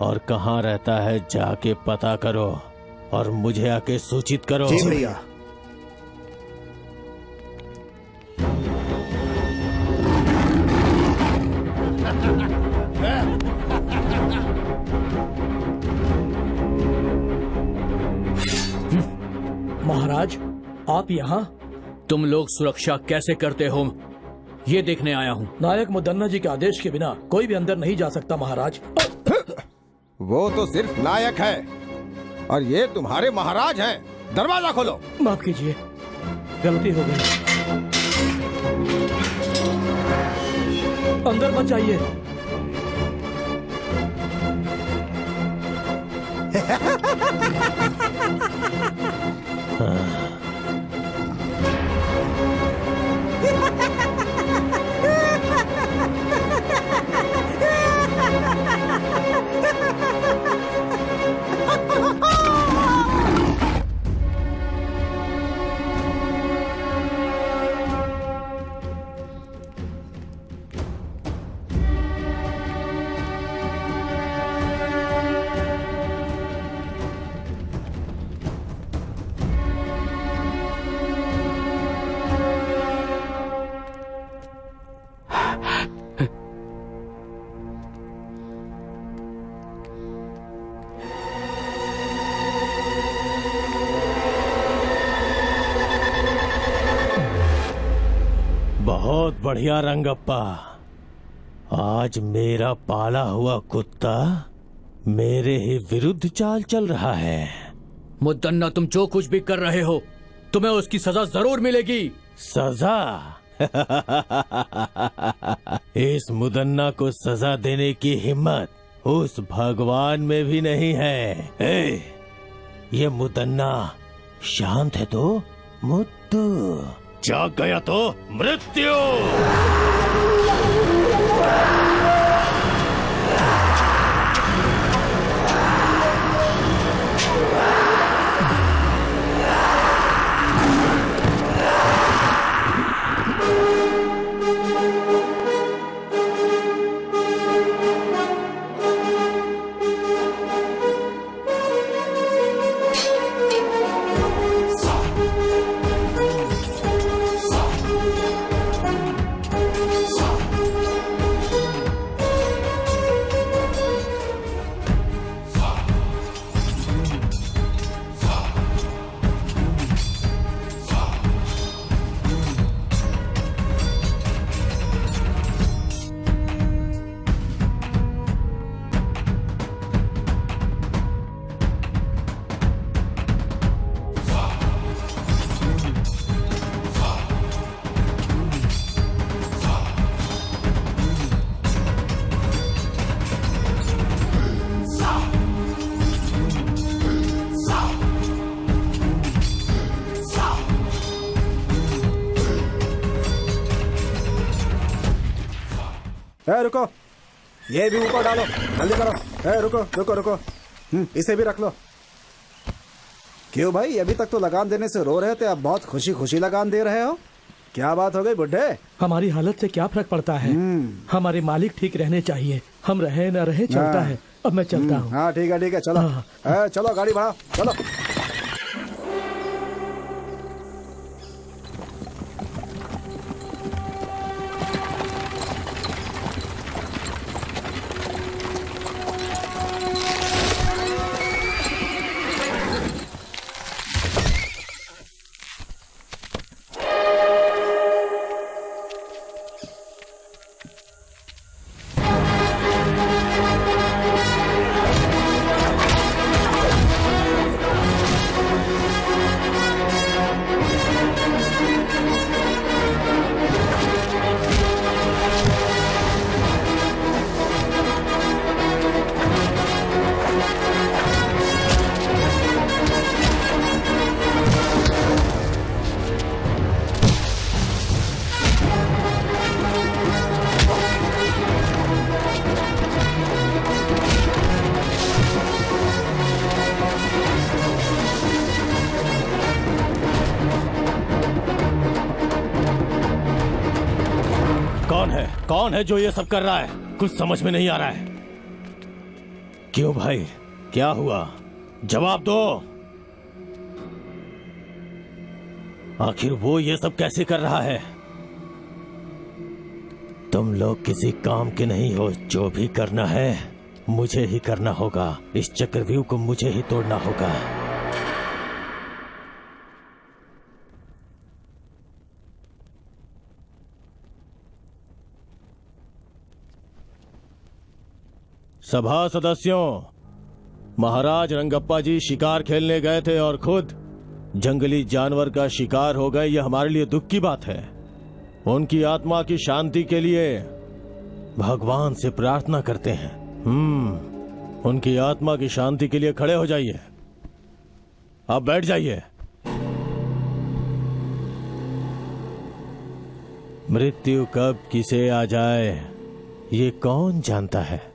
और कहाँ रहता है जाके पता करो और मुझे आके सूचित करो। जी भैया। महाराज, आप यहाँ? तुम लोग सुरक्षा कैसे करते हो ये देखने आया हूँ। नायक मुदन्ना जी के आदेश के बिना कोई भी अंदर नहीं जा सकता महाराज। वो तो सिर्फ नायक है और ये तुम्हारे महाराज हैं। दरवाजा खोलो। माफ कीजिए, गलती हो गई। अंदर मत जाइए। बहुत बढ़िया रंगप्पा। आज मेरा पाला हुआ कुत्ता मेरे ही विरुद्ध चाल चल रहा है। मुदन्ना, तुम जो कुछ भी कर रहे हो तुम्हें उसकी सजा जरूर मिलेगी। सजा? इस मुदन्ना को सजा देने की हिम्मत उस भगवान में भी नहीं है। ये मुदन्ना शांत है तो मुद्दू, जाग गया तो मृत्यु। रुको, ये भी ऊपर डालो, जल्दी करो। रुको रुको रुको, इसे भी रख लो। क्यों भाई, अभी तक तो लगान देने से रो रहे थे, अब बहुत खुशी खुशी लगान दे रहे हो? क्या बात हो गई बुड्ढे? हमारी हालत से क्या फर्क पड़ता है? हमारे मालिक ठीक रहने चाहिए, हम रहे न रहे चलता है। अब मैं चलता हूँ। हाँ ठीक है, चलो। चलो गाड़ी बढ़ाओ, चलो। कौन है जो ये सब कर रहा है? कुछ समझ में नहीं आ रहा है। क्यों भाई, क्या हुआ? जवाब दो। आखिर वो ये सब कैसे कर रहा है? तुम लोग किसी काम के नहीं हो। जो भी करना है मुझे ही करना होगा। इस चक्रव्यूह को मुझे ही तोड़ना होगा। सभा सदस्यों, महाराज रंगप्पा जी शिकार खेलने गए थे और खुद जंगली जानवर का शिकार हो गए। यह हमारे लिए दुख की बात है। उनकी आत्मा की शांति के लिए भगवान से प्रार्थना करते हैं। उनकी आत्मा की शांति के लिए खड़े हो जाइए। अब बैठ जाइए। मृत्यु कब किसे आ जाए ये कौन जानता है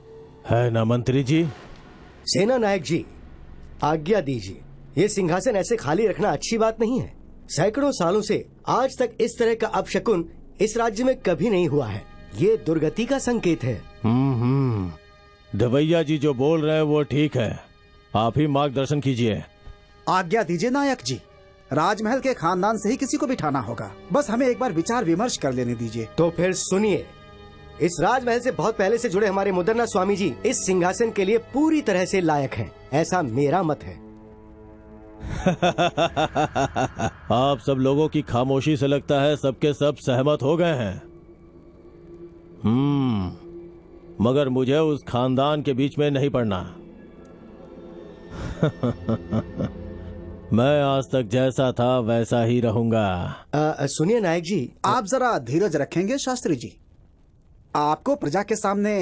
ना मंत्री जी? सेना नायक जी, आज्ञा दीजिए। ये सिंहासन ऐसे खाली रखना अच्छी बात नहीं है। सैकड़ों सालों से आज तक इस तरह का अपशकुन इस राज्य में कभी नहीं हुआ है। ये दुर्गति का संकेत है। दवैया जी जो बोल रहे हैं वो ठीक है। आप ही मार्गदर्शन कीजिए। आज्ञा दीजिए नायक जी। राजमहल के खानदान से ही किसी को बिठाना होगा। बस हमें एक बार विचार विमर्श कर लेने दीजिए। तो फिर सुनिए, इस राजमहल से बहुत पहले से जुड़े हमारे मुदन्ना स्वामी जी इस सिंहासन के लिए पूरी तरह से लायक हैं। ऐसा मेरा मत है। आप सब लोगों की खामोशी से लगता है सबके सब सहमत हो गए हैं। मगर मुझे उस खानदान के बीच में नहीं पड़ना। मैं आज तक जैसा था वैसा ही रहूंगा। सुनिए नायक जी, आप जरा धीरज रखेंगे शास्त्री जी? आपको प्रजा के सामने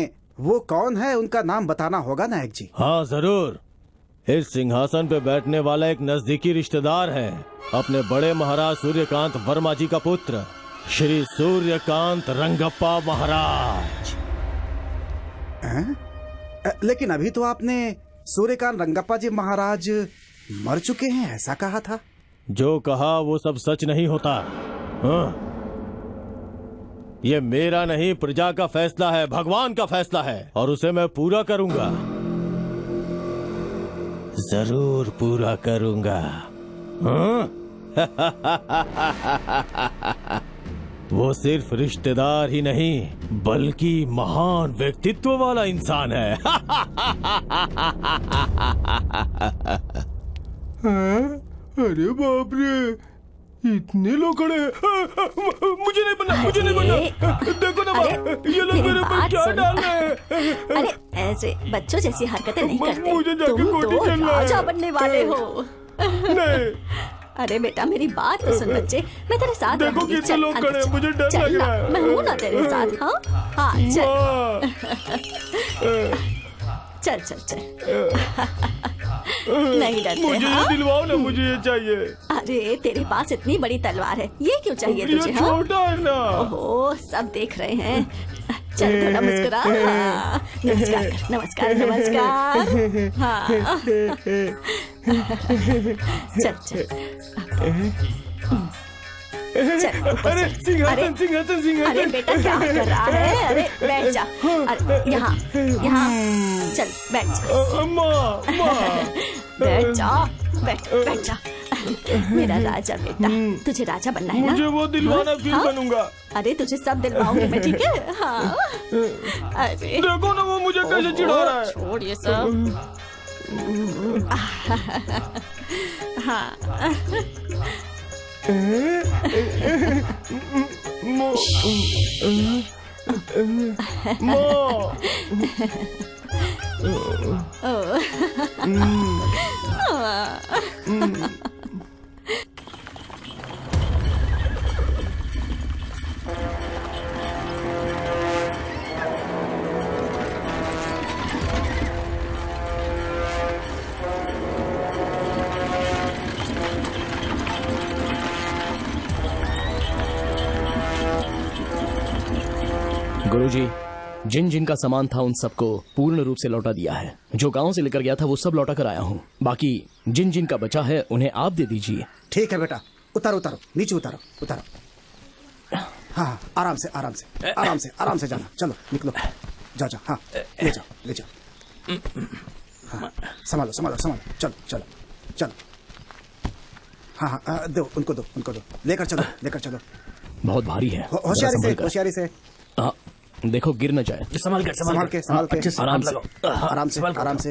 वो कौन है उनका नाम बताना होगा नायक जी। हाँ जरूर। इस सिंहासन पे बैठने वाला एक नजदीकी रिश्तेदार है, अपने बड़े महाराज सूर्यकांत वर्मा जी का पुत्र, श्री सूर्यकांत रंगप्पा महाराज। लेकिन अभी तो आपने सूर्यकांत रंगप्पा जी महाराज मर चुके हैं ऐसा कहा था। जो कहा वो सब सच नहीं होता। ये मेरा नहीं, प्रजा का फैसला है, भगवान का फैसला है और उसे मैं पूरा करूंगा। जरूर पूरा करूंगा। वो सिर्फ रिश्तेदार ही नहीं बल्कि महान व्यक्तित्व वाला इंसान है। अरे बाप रे, इतने लोग खड़े हैं। मुझे नहीं बनना। देखो ना ये लोग मेरे ऊपर क्या डाल रहे हैं। अरे ऐसे बच्चों जैसी हरकतें नहीं करते। मुझे जाके तुम कोठी तो चलना है। राजा बनने वाले हो। नहीं। अरे बेटा मेरी बात तो सुन बच्चे, मैं तेरे साथ देखो रहूंगी। कितने चल, लोग अंदर खड़े हैं, चल। मुझे डर चल लग ना, रहा है। मैं हूँ ना तेरे साथ। हाँ चल चल चल चल। नहीं डरते। मुझे ये दिलवाओ ना, मुझे ये चाहिए। अरे तेरे पास इतनी बड़ी तलवार है, ये क्यों चाहिए ये तुझे? छोटा है ना। ओहो सब देख रहे हैं। चल थोड़ा मुस्कुरा। हाँ, नमस्कार नमस्कार नमस्कार। हाँ चल चल अरे सिंहासन सिंहासन सिंहासन। अरे बेटा क्या कर रहा है? अरे बैठ जा। अरे यहाँ यहाँ चल बैठ जा। बैठ जा बैठ जा। मेरा राजा बेटा, तुझे राजा बनना है ना? मुझे वो दिलवाना फिर बनूंगा। अरे तुझे सब दिलवाऊंगी मैं, ठीक है? हाँ अरे देखो ना वो मुझे कैसे चिढ़ा रहा है। छोड़ ये सब। हाँ गुरुजी, जिन जिन का सामान था उन सबको पूर्ण रूप से लौटा दिया है। जो गांव से लेकर गया था वो सब लौटा कर आया हूँ। बाकी जिन जिन का बचा है उन्हें आप दे दीजिए। ठीक है बेटा, उतारो उतारो, नीचे उतारो उतारो। हाँ आराम से आराम से आराम से आराम से जाना। चलो निकलो, जाओ जाओ। हाँ ले जाओ ले जाओ। हाँ संभालो संभालो संभालो। चलो चलो चलो। हाँ हाँ दो उनको दो लेकर चलो। बहुत भारी है। होशियारी से। देखो गिर न जाए। संभाल के आराम से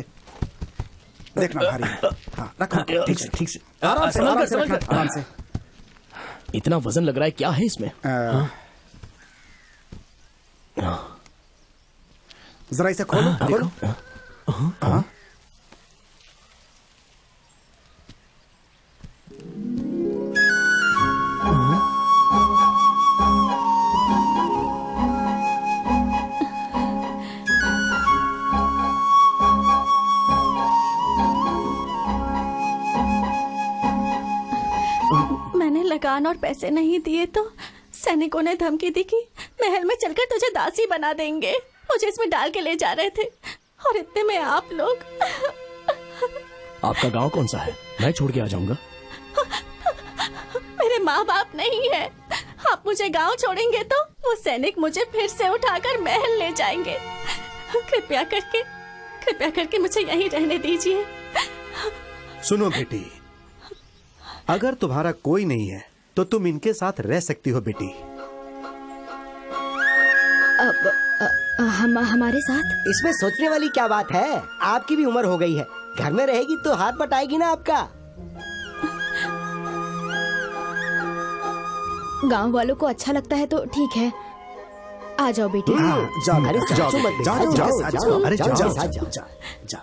देखना भारी है। हाँ रखो ठीक से आराम से रखना आराम से। इतना वजन लग रहा है, क्या है इसमें? जरा इसे खोलो। हाँ लगान और पैसे नहीं दिए तो सैनिकों ने धमकी दी कि महल में चलकर तुझे दासी बना देंगे। मुझे इसमें डाल के ले जा रहे थे और इतने में आप लोग। आपका गांव कौन सा है? मैं छोड़ के आ जाऊंगा। मेरे माँ बाप नहीं है। आप मुझे गांव छोड़ेंगे तो वो सैनिक मुझे फिर से उठाकर महल ले जाएंगे। कृपया करके मुझे यहीं रहने दीजिए। सुनो बेटी, अगर तुम्हारा कोई नहीं है तो तुम इनके साथ रह सकती हो बेटी। हमारे साथ? इसमें सोचने वाली क्या बात है? आपकी भी उम्र हो गई है, घर में रहेगी तो हाथ बटाएगी ना आपका। गांव वालों को अच्छा लगता है तो ठीक है। आ जाओ बेटी। जाओ। अरे जाओ।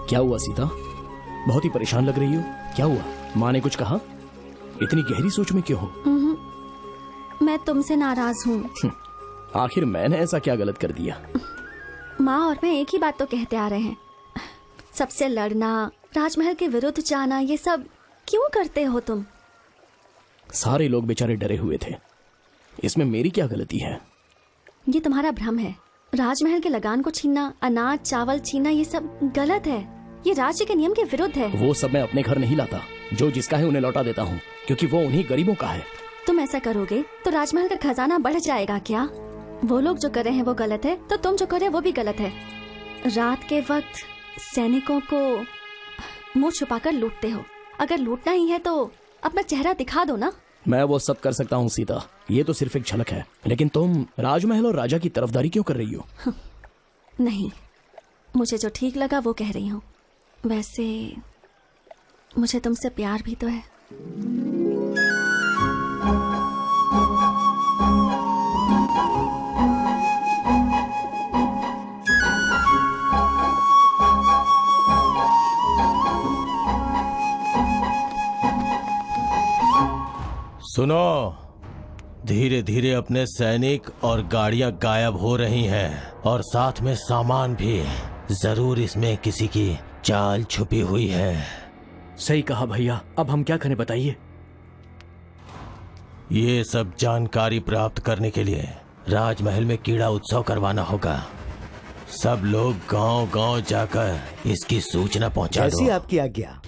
क्या हुआ सीता? बहुत ही परेशान लग रही हो। क्या हुआ? माँ ने कुछ कहा? इतनी गहरी सोच में क्यों हो? मैं मैं तुमसे नाराज हूँ। आखिर मैंने ऐसा क्या गलत कर दिया? माँ और मैं एक ही बात तो कहते आ रहे हैं, सबसे लड़ना, राजमहल के विरुद्ध जाना, ये सब क्यों करते हो तुम? सारे लोग बेचारे डरे हुए थे, इसमें मेरी क्या गलती है? ये तुम्हारा भ्रम है। राजमहल के लगान को छीनना, अनाज चावल छीनना, ये सब गलत है। ये राज्य के नियम के विरुद्ध है। वो सब मैं अपने घर नहीं लाता, जो जिसका है उन्हें लौटा देता हूँ, क्योंकि वो उन्हीं गरीबों का है। तुम ऐसा करोगे तो राजमहल का खजाना बढ़ जाएगा क्या? वो लोग जो कर रहे हैं वो गलत है, तो तुम जो कर रहे हो वो भी गलत है। रात के वक्त सैनिकों को मुंह छुपाकर लूटते हो। अगर लूटना ही है तो अपना चेहरा दिखा दो ना। मैं वो सब कर सकता हूँ सीता, ये तो सिर्फ एक झलक है। लेकिन तुम राजमहल और राजा की तरफदारी क्यों कर रही हो? नहीं, मुझे जो ठीक लगा वो कह रही हूँ। वैसे मुझे तुमसे प्यार भी तो है। सुनो, धीरे धीरे अपने सैनिक और गाड़ियां गायब हो रही हैं और साथ में सामान भी। जरूर इसमें किसी की चाल छुपी हुई है। सही कहा भैया, अब हम क्या करें बताइए? ये सब जानकारी प्राप्त करने के लिए राजमहल में कीड़ा उत्सव करवाना होगा। सब लोग गांव-गांव जाकर इसकी सूचना पहुंचा दो। जैसी आपकी आज्ञा।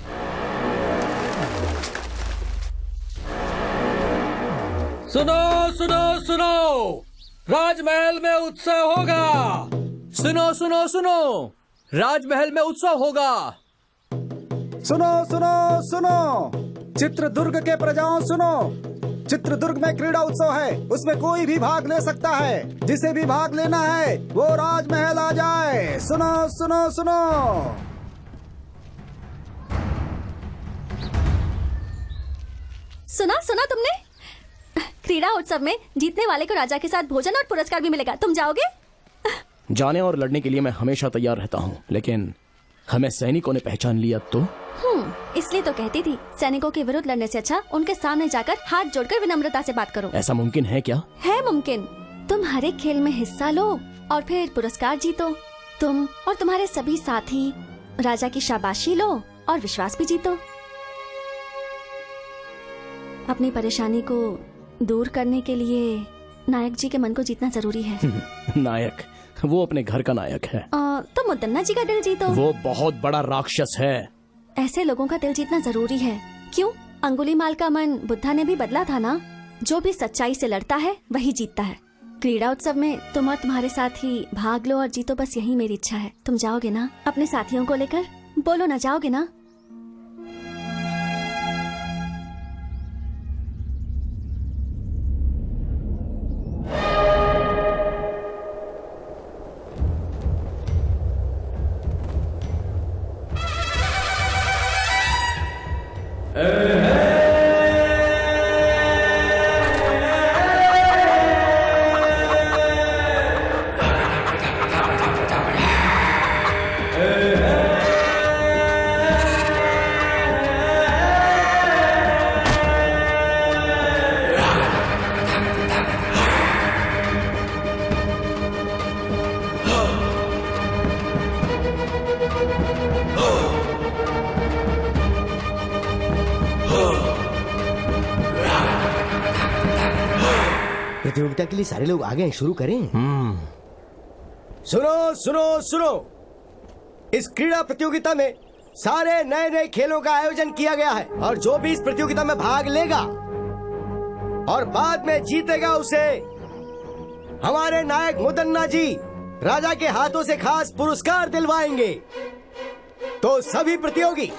सुनो सुनो सुनो, राजमहल में उत्सव होगा। सुनो सुनो सुनो, राजमहल में उत्सव होगा। सुनो सुनो सुनो, चित्रदुर्ग के प्रजाओं सुनो, चित्रदुर्ग में क्रीड़ा उत्सव है, उसमें कोई भी भाग ले सकता है। जिसे भी भाग लेना है वो राजमहल आ जाए। सुनो सुनो सुनो। सुना तुमने? क्रीड़ा उत्सव में जीतने वाले को राजा के साथ भोजन और पुरस्कार भी मिलेगा। तुम जाओगे? जाने और लड़ने के लिए मैं हमेशा तैयार रहता हूँ, लेकिन हमें सैनिकों ने पहचान लिया तो? इसलिए तो कहती थी, सैनिकों के विरुद्ध लड़ने से अच्छा उनके सामने जाकर हाथ जोड़कर विनम्रता से बात करो। ऐसा मुमकिन है क्या? है मुमकिन। तुम हर एक खेल में हिस्सा लो और फिर पुरस्कार जीतो। तुम और तुम्हारे सभी साथी राजा की शाबाशी लो और विश्वास भी जीतो। अपनी परेशानी को दूर करने के लिए नायक जी के मन को जीतना जरूरी है। नायक? वो अपने घर का नायक है। तो मुद्दन्ना जी का दिल जीतो। वो बहुत बड़ा राक्षस है। ऐसे लोगों का दिल जीतना जरूरी है। क्यों? अंगुलीमाल का मन बुद्धा ने भी बदला था ना। जो भी सच्चाई से लड़ता है वही जीतता है। क्रीड़ा उत्सव में तुम और तुम्हारे साथी भाग लो और जीतो, बस यही मेरी इच्छा है। तुम जाओगे ना अपने साथियों को लेकर? बोलो ना, जाओगे ना? प्रतियोगिता के लिए सारे लोग आ गए हैं, शुरू करें? सुनो सुनो सुनो, इस क्रीड़ा प्रतियोगिता में सारे नए नए खेलों का आयोजन किया गया है और जो भी इस प्रतियोगिता में भाग लेगा और बाद में जीतेगा उसे हमारे नायक मुदन्ना जी राजा के हाथों से खास पुरस्कार दिलवाएंगे। तो सभी प्रतियोगी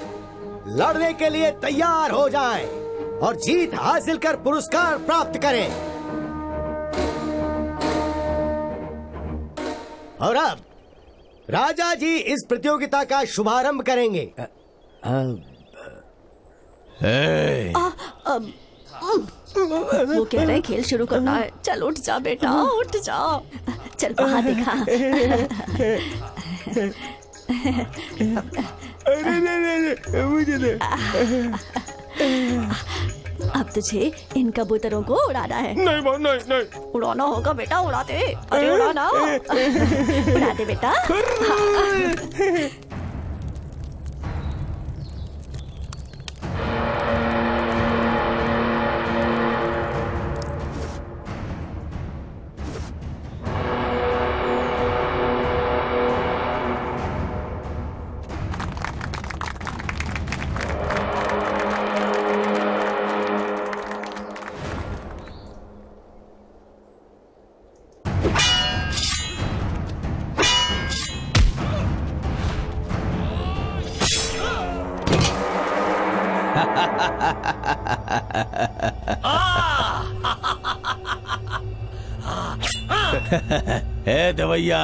लड़ने के लिए तैयार हो जाएं और जीत हासिल कर पुरस्कार प्राप्त करें। और अब राजा जी इस प्रतियोगिता का शुभारंभ करेंगे। वो कह रहे खेल शुरू करना है। चल उठ जा बेटा, उठ जा। चल बाहर दिखा। अरे नहीं, मुझे दे। अब तुझे इन कबूतरों को उड़ाना है। नहीं माँ, नहीं नहीं। उड़ाना होगा बेटा, उड़ाते। अरे उड़ाना। उड़ाते बेटा। हे दवैया।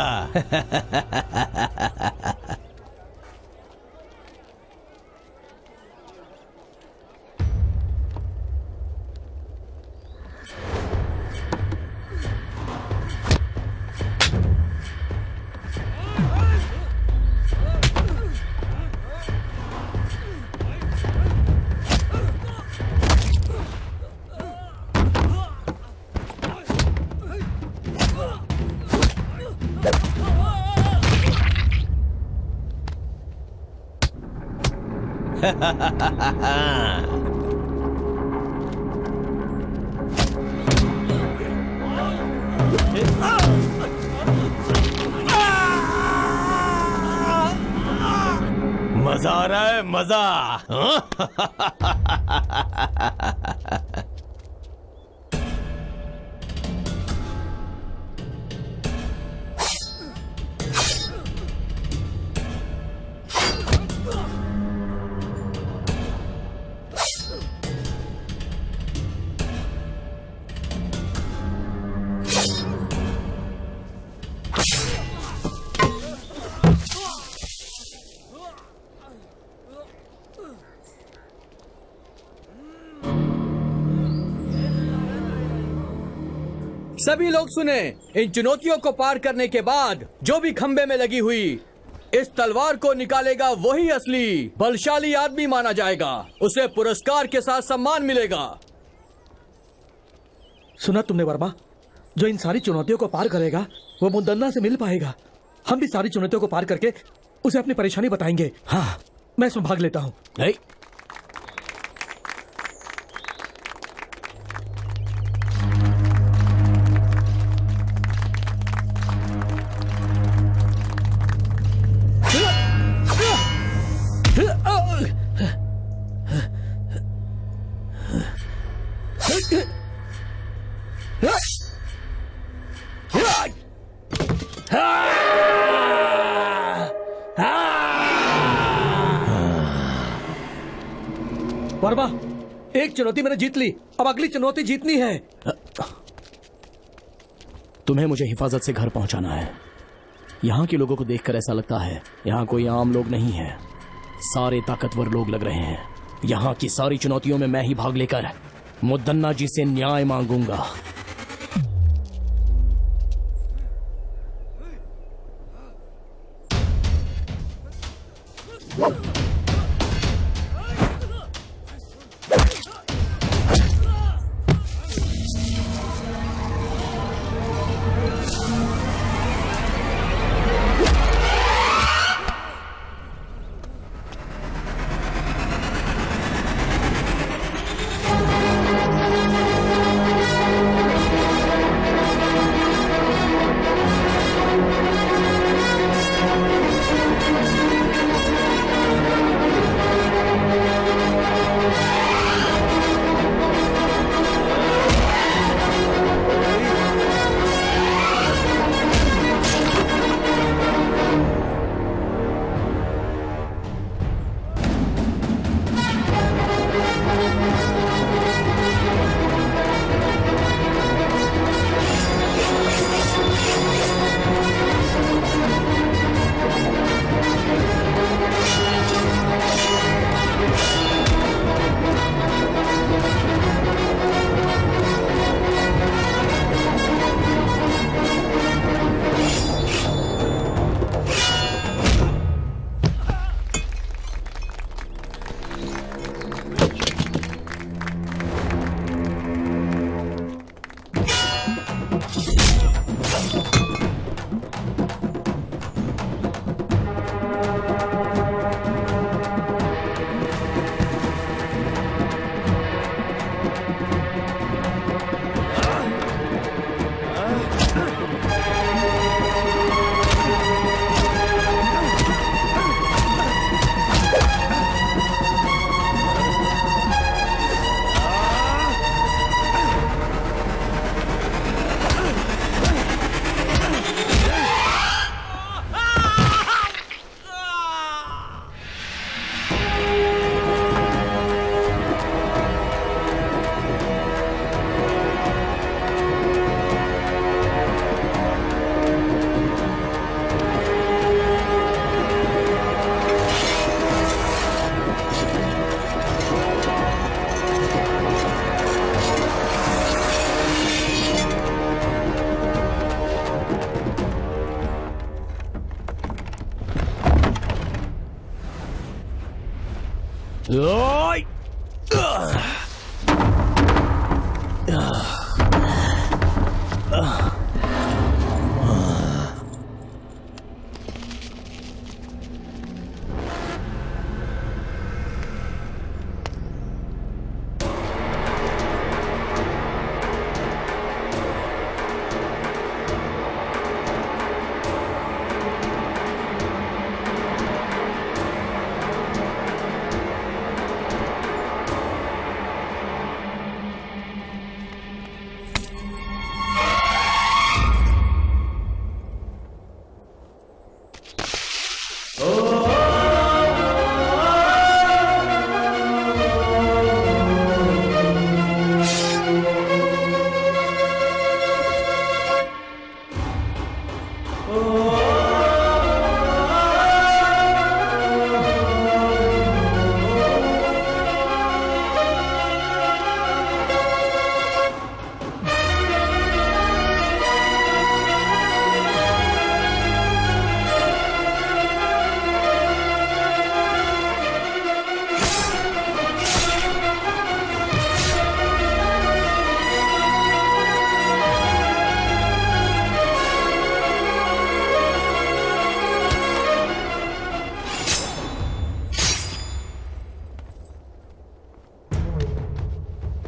मजा आ रहा है, मजा। सभी लोग सुने, इन चुनौतियों को पार करने के बाद जो भी खंबे में लगी हुई इस तलवार को निकालेगा वही असली बलशाली आदमी माना जाएगा। उसे पुरस्कार के साथ सम्मान मिलेगा। सुना तुमने वर्मा? जो इन सारी चुनौतियों को पार करेगा वो मुद्दन्ना से मिल पाएगा। हम भी सारी चुनौतियों को पार करके उसे अपनी परेशानी बताएंगे। हाँ, मैं इसमें भाग लेता हूँ। नहीं, वर्मा, एक चुनौती मैंने जीत ली, अब अगली चुनौती जीतनी है। तुम्हें मुझे हिफाजत से घर पहुंचाना है। यहाँ के लोगों को देखकर ऐसा लगता है यहाँ कोई आम लोग नहीं है, सारे ताकतवर लोग लग रहे हैं। यहाँ की सारी चुनौतियों में मैं ही भाग लेकर मुद्दन्ना जी से न्याय मांगूंगा।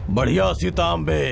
बढ़िया सीतांबे।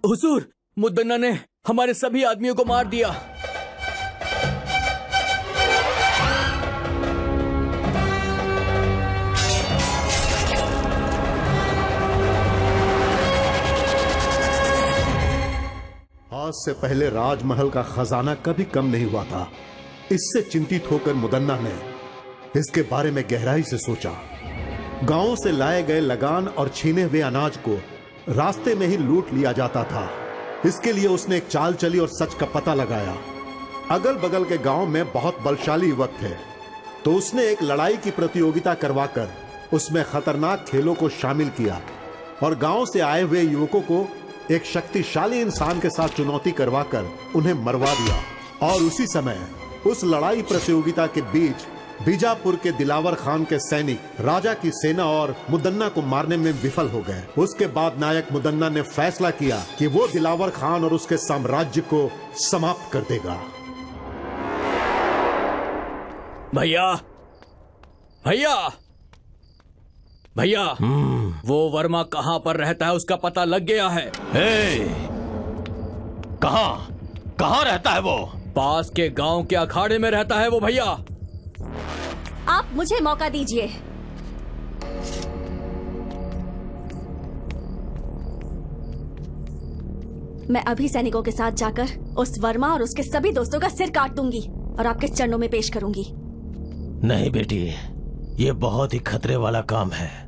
हुजूर, मुद्दन्ना ने हमारे सभी आदमियों को मार दिया। आज से पहले राजमहल का खजाना कभी कम नहीं हुआ था। इससे चिंतित होकर मुदन्ना ने इसके बारे में गहराई से सोचा। गांवों से लाए गए लगान और छीने हुए अनाज को रास्ते में ही लूट लिया जाता था। इसके लिए उसने एक चाल चली और सच का पता लगाया। अगल बगल के गांव में बहुत बलशाली युवक थे, तो उसने एक लड़ाई की प्रतियोगिता करवाकर उसमें खतरनाक खेलों को शामिल किया और गांव से आए हुए युवकों को एक शक्तिशाली इंसान के साथ चुनौती करवाकर उन्हें मरवा दिया। और उसी समय उस लड़ाई प्रतियोगिता के बीच बीजापुर के दिलावर खान के सैनिक राजा की सेना और मुदन्ना को मारने में विफल हो गए। उसके बाद नायक मुदन्ना ने फैसला किया कि वो दिलावर खान और उसके साम्राज्य को समाप्त कर देगा। भैया, भैया, भैया, वो वर्मा कहाँ पर रहता है उसका पता लग गया है। कहाँ रहता है वो? पास के गांव के अखाड़े में रहता है वो भैया। आप मुझे मौका दीजिए। मैं अभी सैनिकों के साथ जाकर उस वर्मा और उसके सभी दोस्तों का सिर काट दूंगी और आपके चरणों में पेश करूंगी। नहीं बेटी, ये बहुत ही खतरे वाला काम है।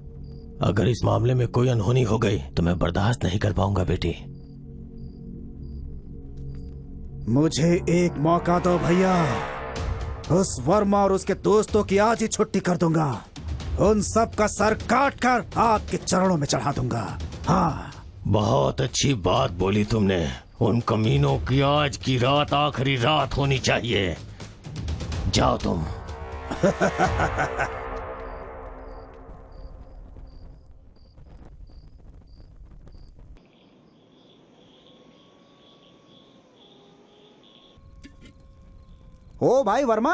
अगर इस मामले में कोई अनहोनी हो गई तो मैं बर्दाश्त नहीं कर पाऊंगा बेटी। मुझे एक मौका दो भैया। उस वर्मा और उसके दोस्तों की आज ही छुट्टी कर दूंगा। उन सब का सर काट कर आपके चरणों में चढ़ा दूंगा। हाँ, बहुत अच्छी बात बोली तुमने। उन कमीनों की आज की रात आखिरी रात होनी चाहिए। जाओ तुम। ओ भाई वर्मा,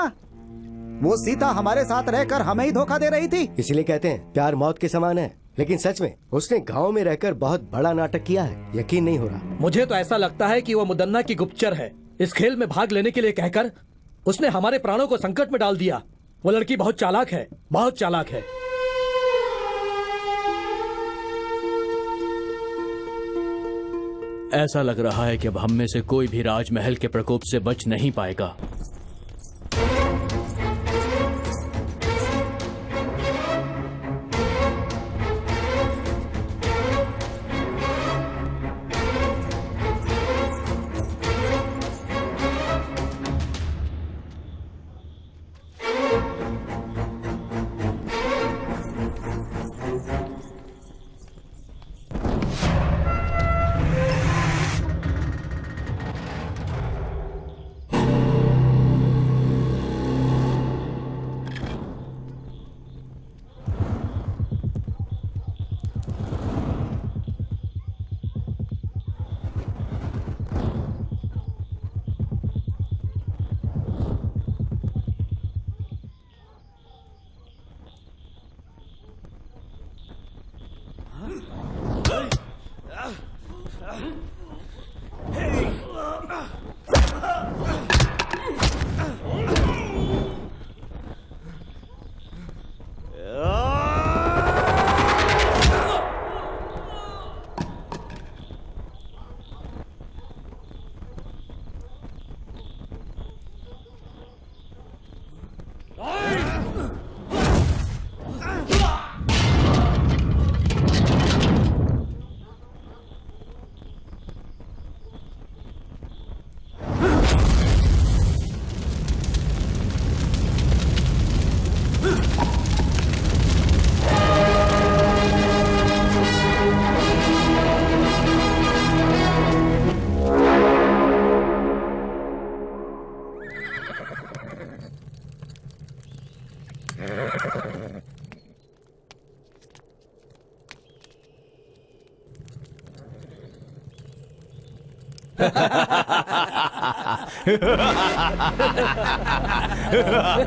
वो सीता हमारे साथ रहकर हमें ही धोखा दे रही थी। इसलिए कहते हैं प्यार मौत के समान है। लेकिन सच में उसने गांव में रहकर बहुत बड़ा नाटक किया है। यकीन नहीं हो रहा। मुझे तो ऐसा लगता है कि वो मुदन्ना की गुप्तचर है। इस खेल में भाग लेने के लिए कहकर उसने हमारे प्राणों को संकट में डाल दिया। वो लड़की बहुत चालाक है, बहुत चालाक है। ऐसा लग रहा है कि अब हम में से कोई भी राजमहल के प्रकोप से बच नहीं पाएगा।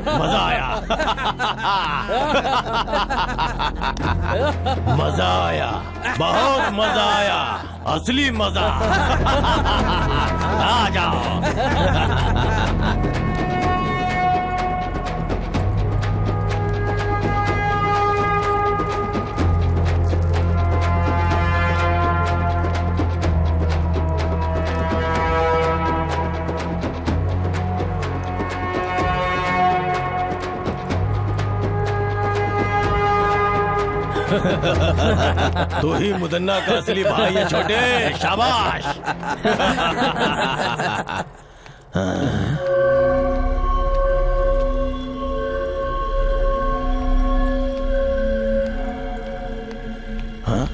मजा आया। मजा आया, बहुत मजा आया, असली मजा। आ जाओ। तू ही मुदन्ना का असली भाई है छोटे। शाबाश। हाँ?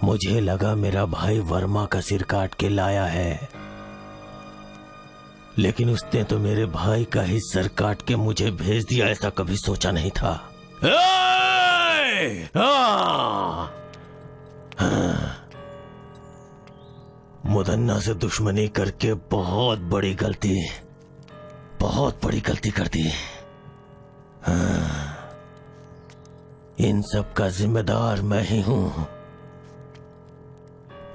मुझे लगा मेरा भाई वर्मा का सिर काट के लाया है, लेकिन उसने तो मेरे भाई का ही सर काट के मुझे भेज दिया। ऐसा कभी सोचा नहीं था। मुदन्ना से दुश्मनी करके बहुत बड़ी गलती कर दी। इन सब का जिम्मेदार मैं ही हूं,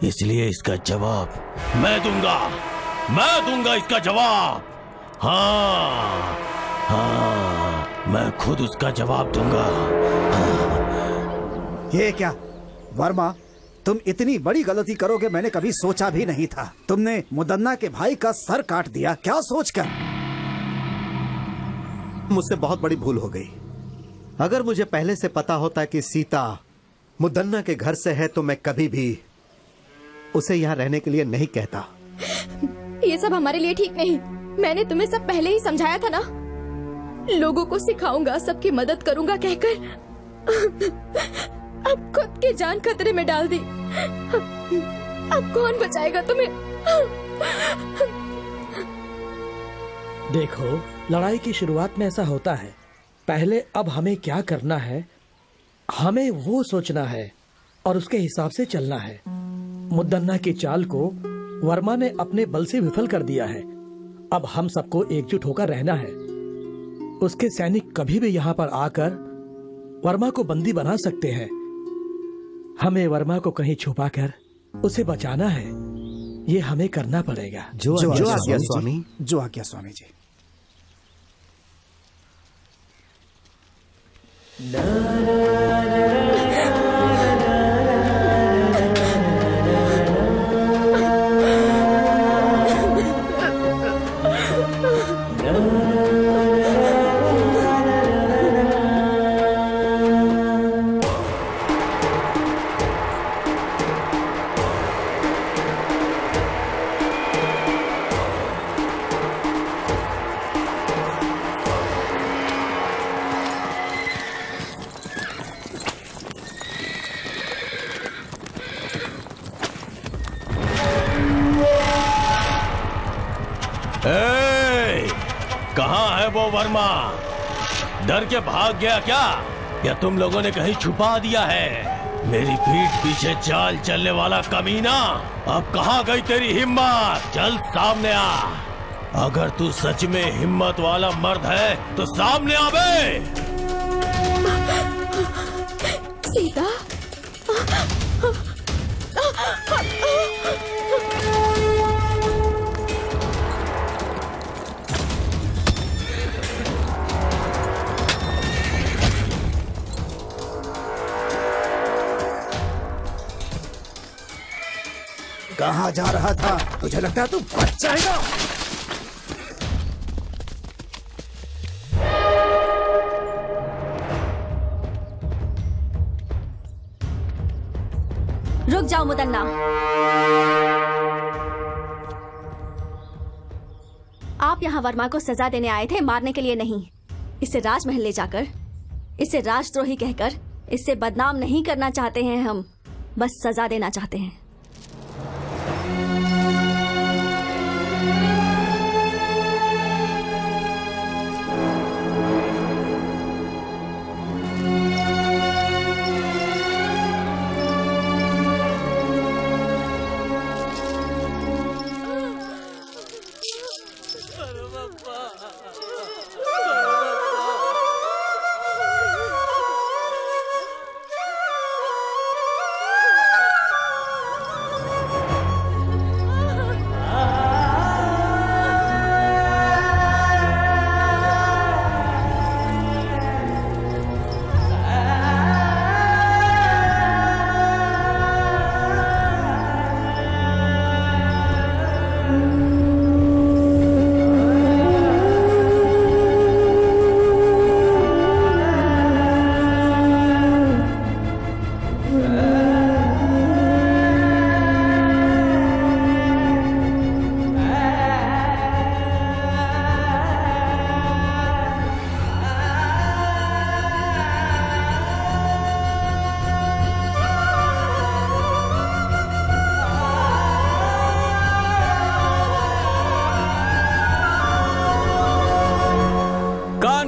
इसलिए इसका जवाब मैं दूंगा इसका जवाब। हाँ, मैं खुद उसका जवाब दूंगा। ये क्या, वर्मा, तुम इतनी बड़ी गलती करोगे मैंने कभी सोचा भी नहीं था। तुमने मुदन्ना के भाई का सर काट दिया, क्या सोचकर? मुझसे बहुत बड़ी भूल हो गई। अगर मुझे पहले से पता होता कि सीता मुदन्ना के घर से है तो मैं कभी भी उसे यहाँ रहने के लिए नहीं कहता। ये सब हमारे लिए ठीक नहीं। मैंने तुम्हें सब पहले ही समझाया था ना। लोगों को सिखाऊंगा, सबकी मदद करूंगा कहकर अब खुद की जान खतरे में डाल दी। अब कौन बचाएगा तुम्हें? देखो, लड़ाई की शुरुआत में ऐसा होता है। पहले अब हमें क्या करना है, हमें वो सोचना है और उसके हिसाब से चलना है। मुदन्ना की चाल को वर्मा ने अपने बल से विफल कर दिया है। अब हम सबको एकजुट होकर रहना है। उसके सैनिक कभी भी यहाँ पर आकर वर्मा को बंदी बना सकते हैं। हमें वर्मा को कहीं छुपाकर उसे बचाना है। ये हमें करना पड़ेगा। जो आज्ञा स्वामी। जो आज्ञा स्वामी जी। कहाँ है वो वर्मा? डर के भाग गया क्या, या तुम लोगों ने कहीं छुपा दिया है? मेरी पीठ पीछे चाल चलने वाला कमीना, अब कहाँ गई तेरी हिम्मत? चल सामने आ। अगर तू सच में हिम्मत वाला मर्द है तो सामने आ बे। सीता, कहाँ जा रहा था? तुझे लगता है तू बच जाएगा? रुक जाओ मुदन्ना। आप यहाँ वर्मा को सजा देने आए थे, मारने के लिए नहीं। इसे राजमहल ले जाकर इसे राजद्रोही कहकर इससे बदनाम नहीं करना चाहते हैं हम, बस सजा देना चाहते हैं।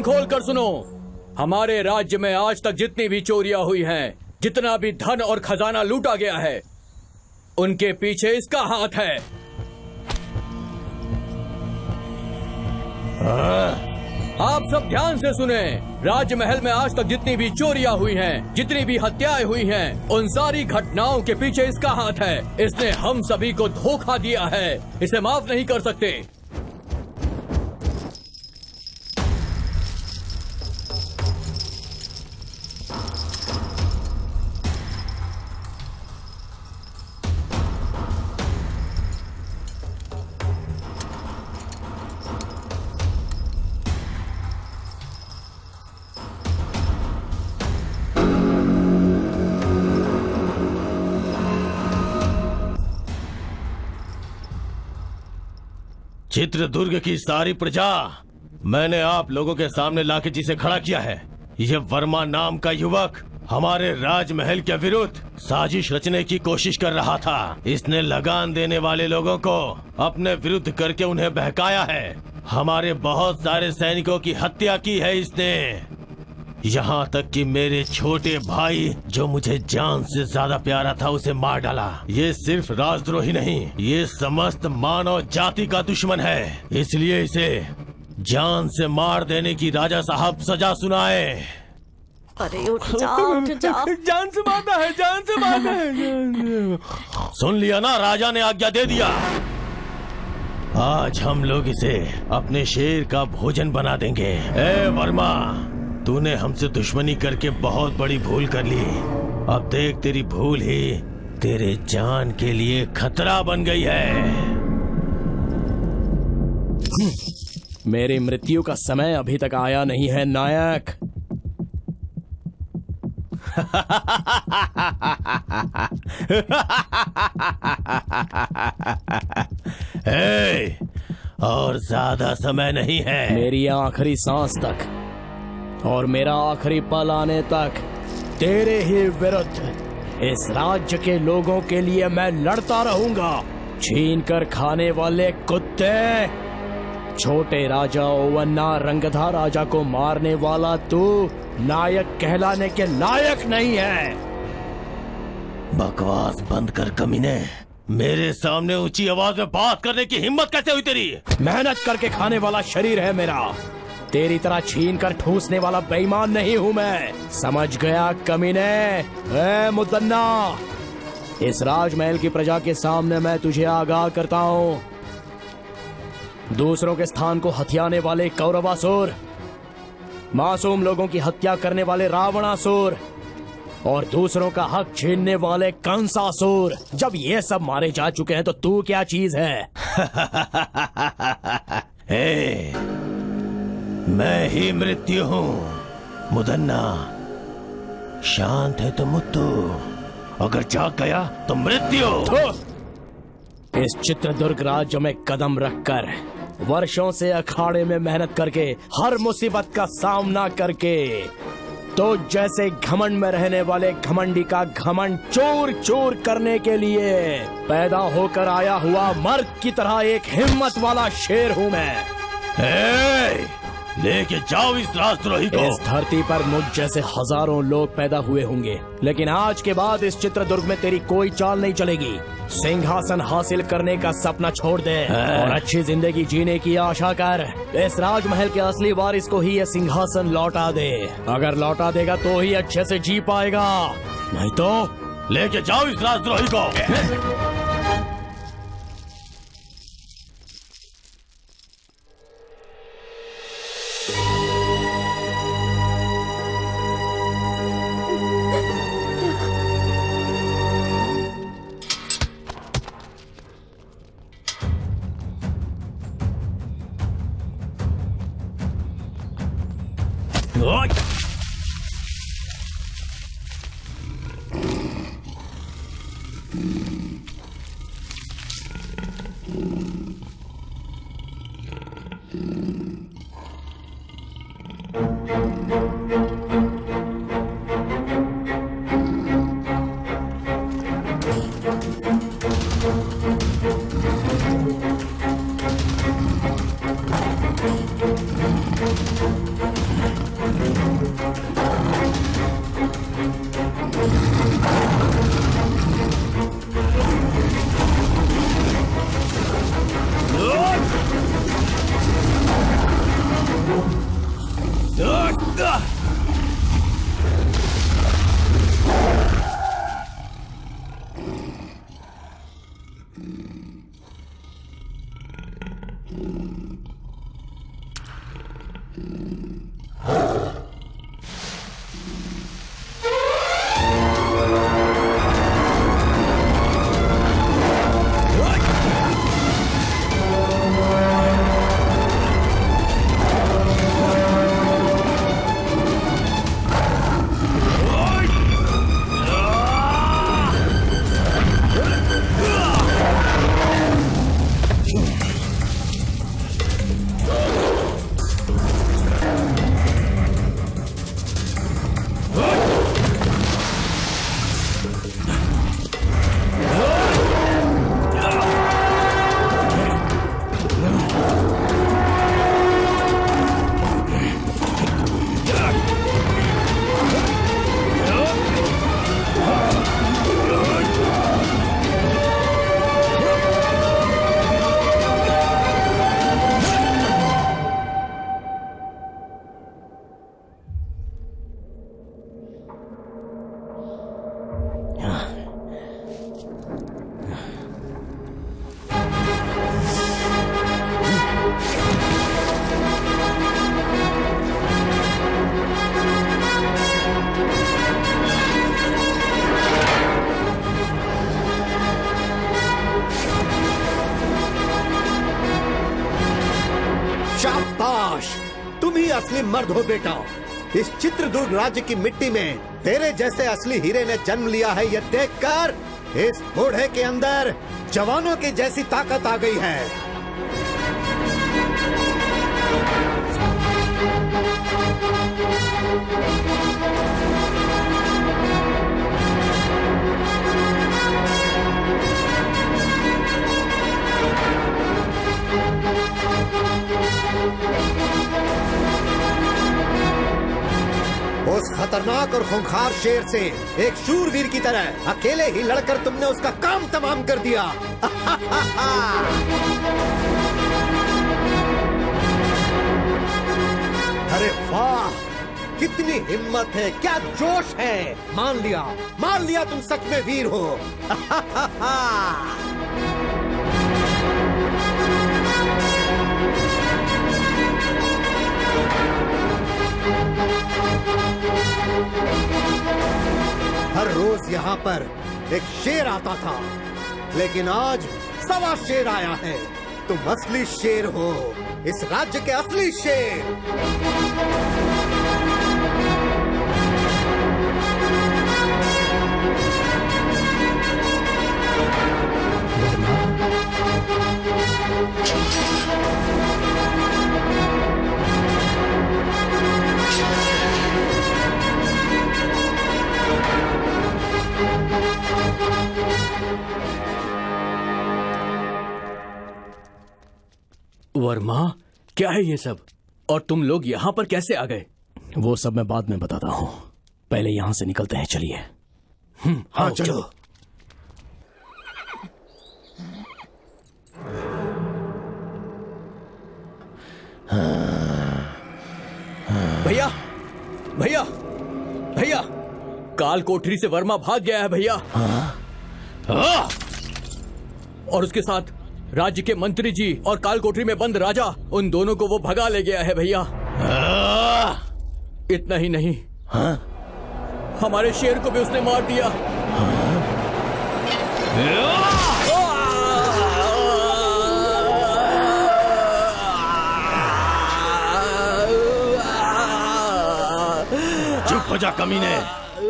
खोल कर सुनो, हमारे राज्य में आज तक जितनी भी चोरियां हुई हैं, जितना भी धन और खजाना लूटा गया है, उनके पीछे इसका हाथ है। आप सब ध्यान से सुने। राजमहल में आज तक जितनी भी चोरियां हुई हैं, जितनी भी हत्याएं हुई हैं, उन सारी घटनाओं के पीछे इसका हाथ है। इसने हम सभी को धोखा दिया है, इसे माफ नहीं कर सकते। चित्रदुर्ग की सारी प्रजा मैंने आप लोगों के सामने लाके जिसे खड़ा किया है, ये वर्मा नाम का युवक हमारे राजमहल के विरुद्ध साजिश रचने की कोशिश कर रहा था। इसने लगान देने वाले लोगों को अपने विरुद्ध करके उन्हें बहकाया है। हमारे बहुत सारे सैनिकों की हत्या की है इसने। यहाँ तक कि मेरे छोटे भाई जो मुझे जान से ज्यादा प्यारा था उसे मार डाला। ये सिर्फ राजद्रोही नहीं, ये समस्त मानव जाति का दुश्मन है। इसलिए इसे जान से मार देने की राजा साहब सजा सुनाए। अरे उठ जाओ, उठ जाओ। जान से मारना है, जान से मारना है। सुन लिया ना, राजा ने आज्ञा दे दिया। आज हम लोग इसे अपने शेर का भोजन बना देंगे। ए वर्मा, तूने हमसे दुश्मनी करके बहुत बड़ी भूल कर ली। अब देख, तेरी भूल ही तेरे जान के लिए खतरा बन गई है। मेरी मृत्यु का समय अभी तक आया नहीं है नायक। ए, और ज्यादा समय नहीं है। मेरी आखिरी सांस तक और मेरा आखिरी पल आने तक तेरे ही विरुद्ध इस राज्य के लोगों के लिए मैं लड़ता रहूंगा। छीन कर खाने वाले कुत्ते, छोटे राजा ओवन्ना रंगधा राजा को मारने वाला तू नायक कहलाने के लायक नहीं है। बकवास बंद कर कमीने। मेरे सामने ऊंची आवाज में बात करने की हिम्मत कैसे हुई तेरी? मेहनत करके खाने वाला शरीर है मेरा, तेरी तरह छीन कर ठूसने वाला बेईमान नहीं हूँ मैं। समझ गया कमीने? ए मुदन्ना, इस राजमहल की प्रजा के सामने मैं तुझे आगाह करता हूँ। दूसरों के स्थान को हथियाने वाले कौरवासुर, मासूम लोगों की हत्या करने वाले रावणासुर और दूसरों का हक छीनने वाले कंसासुर, जब ये सब मारे जा चुके हैं तो तू क्या चीज है? ए, मैं ही मृत्यु हूँ मुदन्ना। शांत है तो मुत्तु, अगर जाग गया तो मृत्यु। इस चित्रदुर्ग राज्य में कदम रखकर, वर्षों से अखाड़े में मेहनत करके, हर मुसीबत का सामना करके, तो जैसे घमंड में रहने वाले घमंडी का घमंड चूर चूर करने के लिए पैदा होकर आया हुआ मर्द की तरह एक हिम्मत वाला शेर हूँ मैं। लेके जाओ इस राजद्रोही को। इस धरती पर मुझ जैसे हजारों लोग पैदा हुए होंगे, लेकिन आज के बाद इस चित्रदुर्ग में तेरी कोई चाल नहीं चलेगी। सिंहासन हासिल करने का सपना छोड़ दे और अच्छी जिंदगी जीने की आशा कर। इस राजमहल के असली वारिस को ही यह सिंहासन लौटा दे। अगर लौटा देगा तो ही अच्छे से जी पाएगा, नहीं तो लेके जाओ इस राजद्रोही को। मर्द हो बेटा। इस चित्रदुर्ग राज्य की मिट्टी में तेरे जैसे असली हीरे ने जन्म लिया है, ये देखकर इस बूढ़े के अंदर जवानों की जैसी ताकत आ गई है। उस खतरनाक और खूंखार शेर से एक शूरवीर की तरह अकेले ही लड़कर तुमने उसका काम तमाम कर दिया। अरे वाह, कितनी हिम्मत है, क्या जोश है। मान लिया तुम सच में वीर हो। हर रोज यहाँ पर एक शेर आता था, लेकिन आज सवा शेर आया है। तुम असली शेर हो, इस राज्य के असली शेर। वर्मा, क्या है ये सब? और तुम लोग यहाँ पर कैसे आ गए? वो सब मैं बाद में बताता हूँ, पहले यहाँ से निकलते हैं। चलिए। हाँ चलो। भैया, भैया, भैया, काल कोठरी से वर्मा भाग गया है भैया। और उसके साथ राज्य के मंत्री जी और काल कोठरी में बंद राजा, उन दोनों को वो भगा ले गया है भैया। इतना ही नहीं, हमारे शेर को भी उसने मार दिया। चुप हो जा कमीने,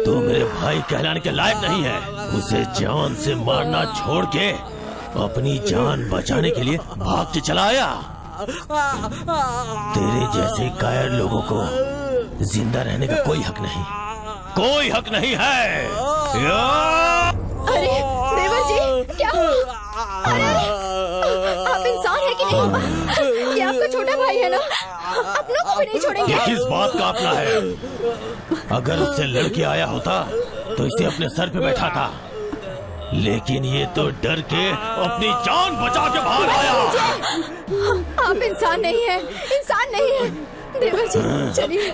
तू मेरे भाई कहलाने के लायक नहीं है। उसे जान से मारना छोड़ के अपनी जान बचाने के लिए भाग के चला आया। तेरे जैसे कायर लोगों को जिंदा रहने का कोई हक नहीं, कोई हक नहीं है। अरे देवर जी, क्या हुआ? अरे आप इंसान है कि नहीं? ये आपका छोटा भाई है ना, अपनों को भी नहीं छोड़ेंगे। ये किस बात का अपना है? अगर उससे लड़के आया होता तो इसे अपने सर पे बैठा था, लेकिन ये तो डर के अपनी जान बचा के बाहर आया। आप इंसान नहीं है, इंसान नहीं है। देवर जी चलिए।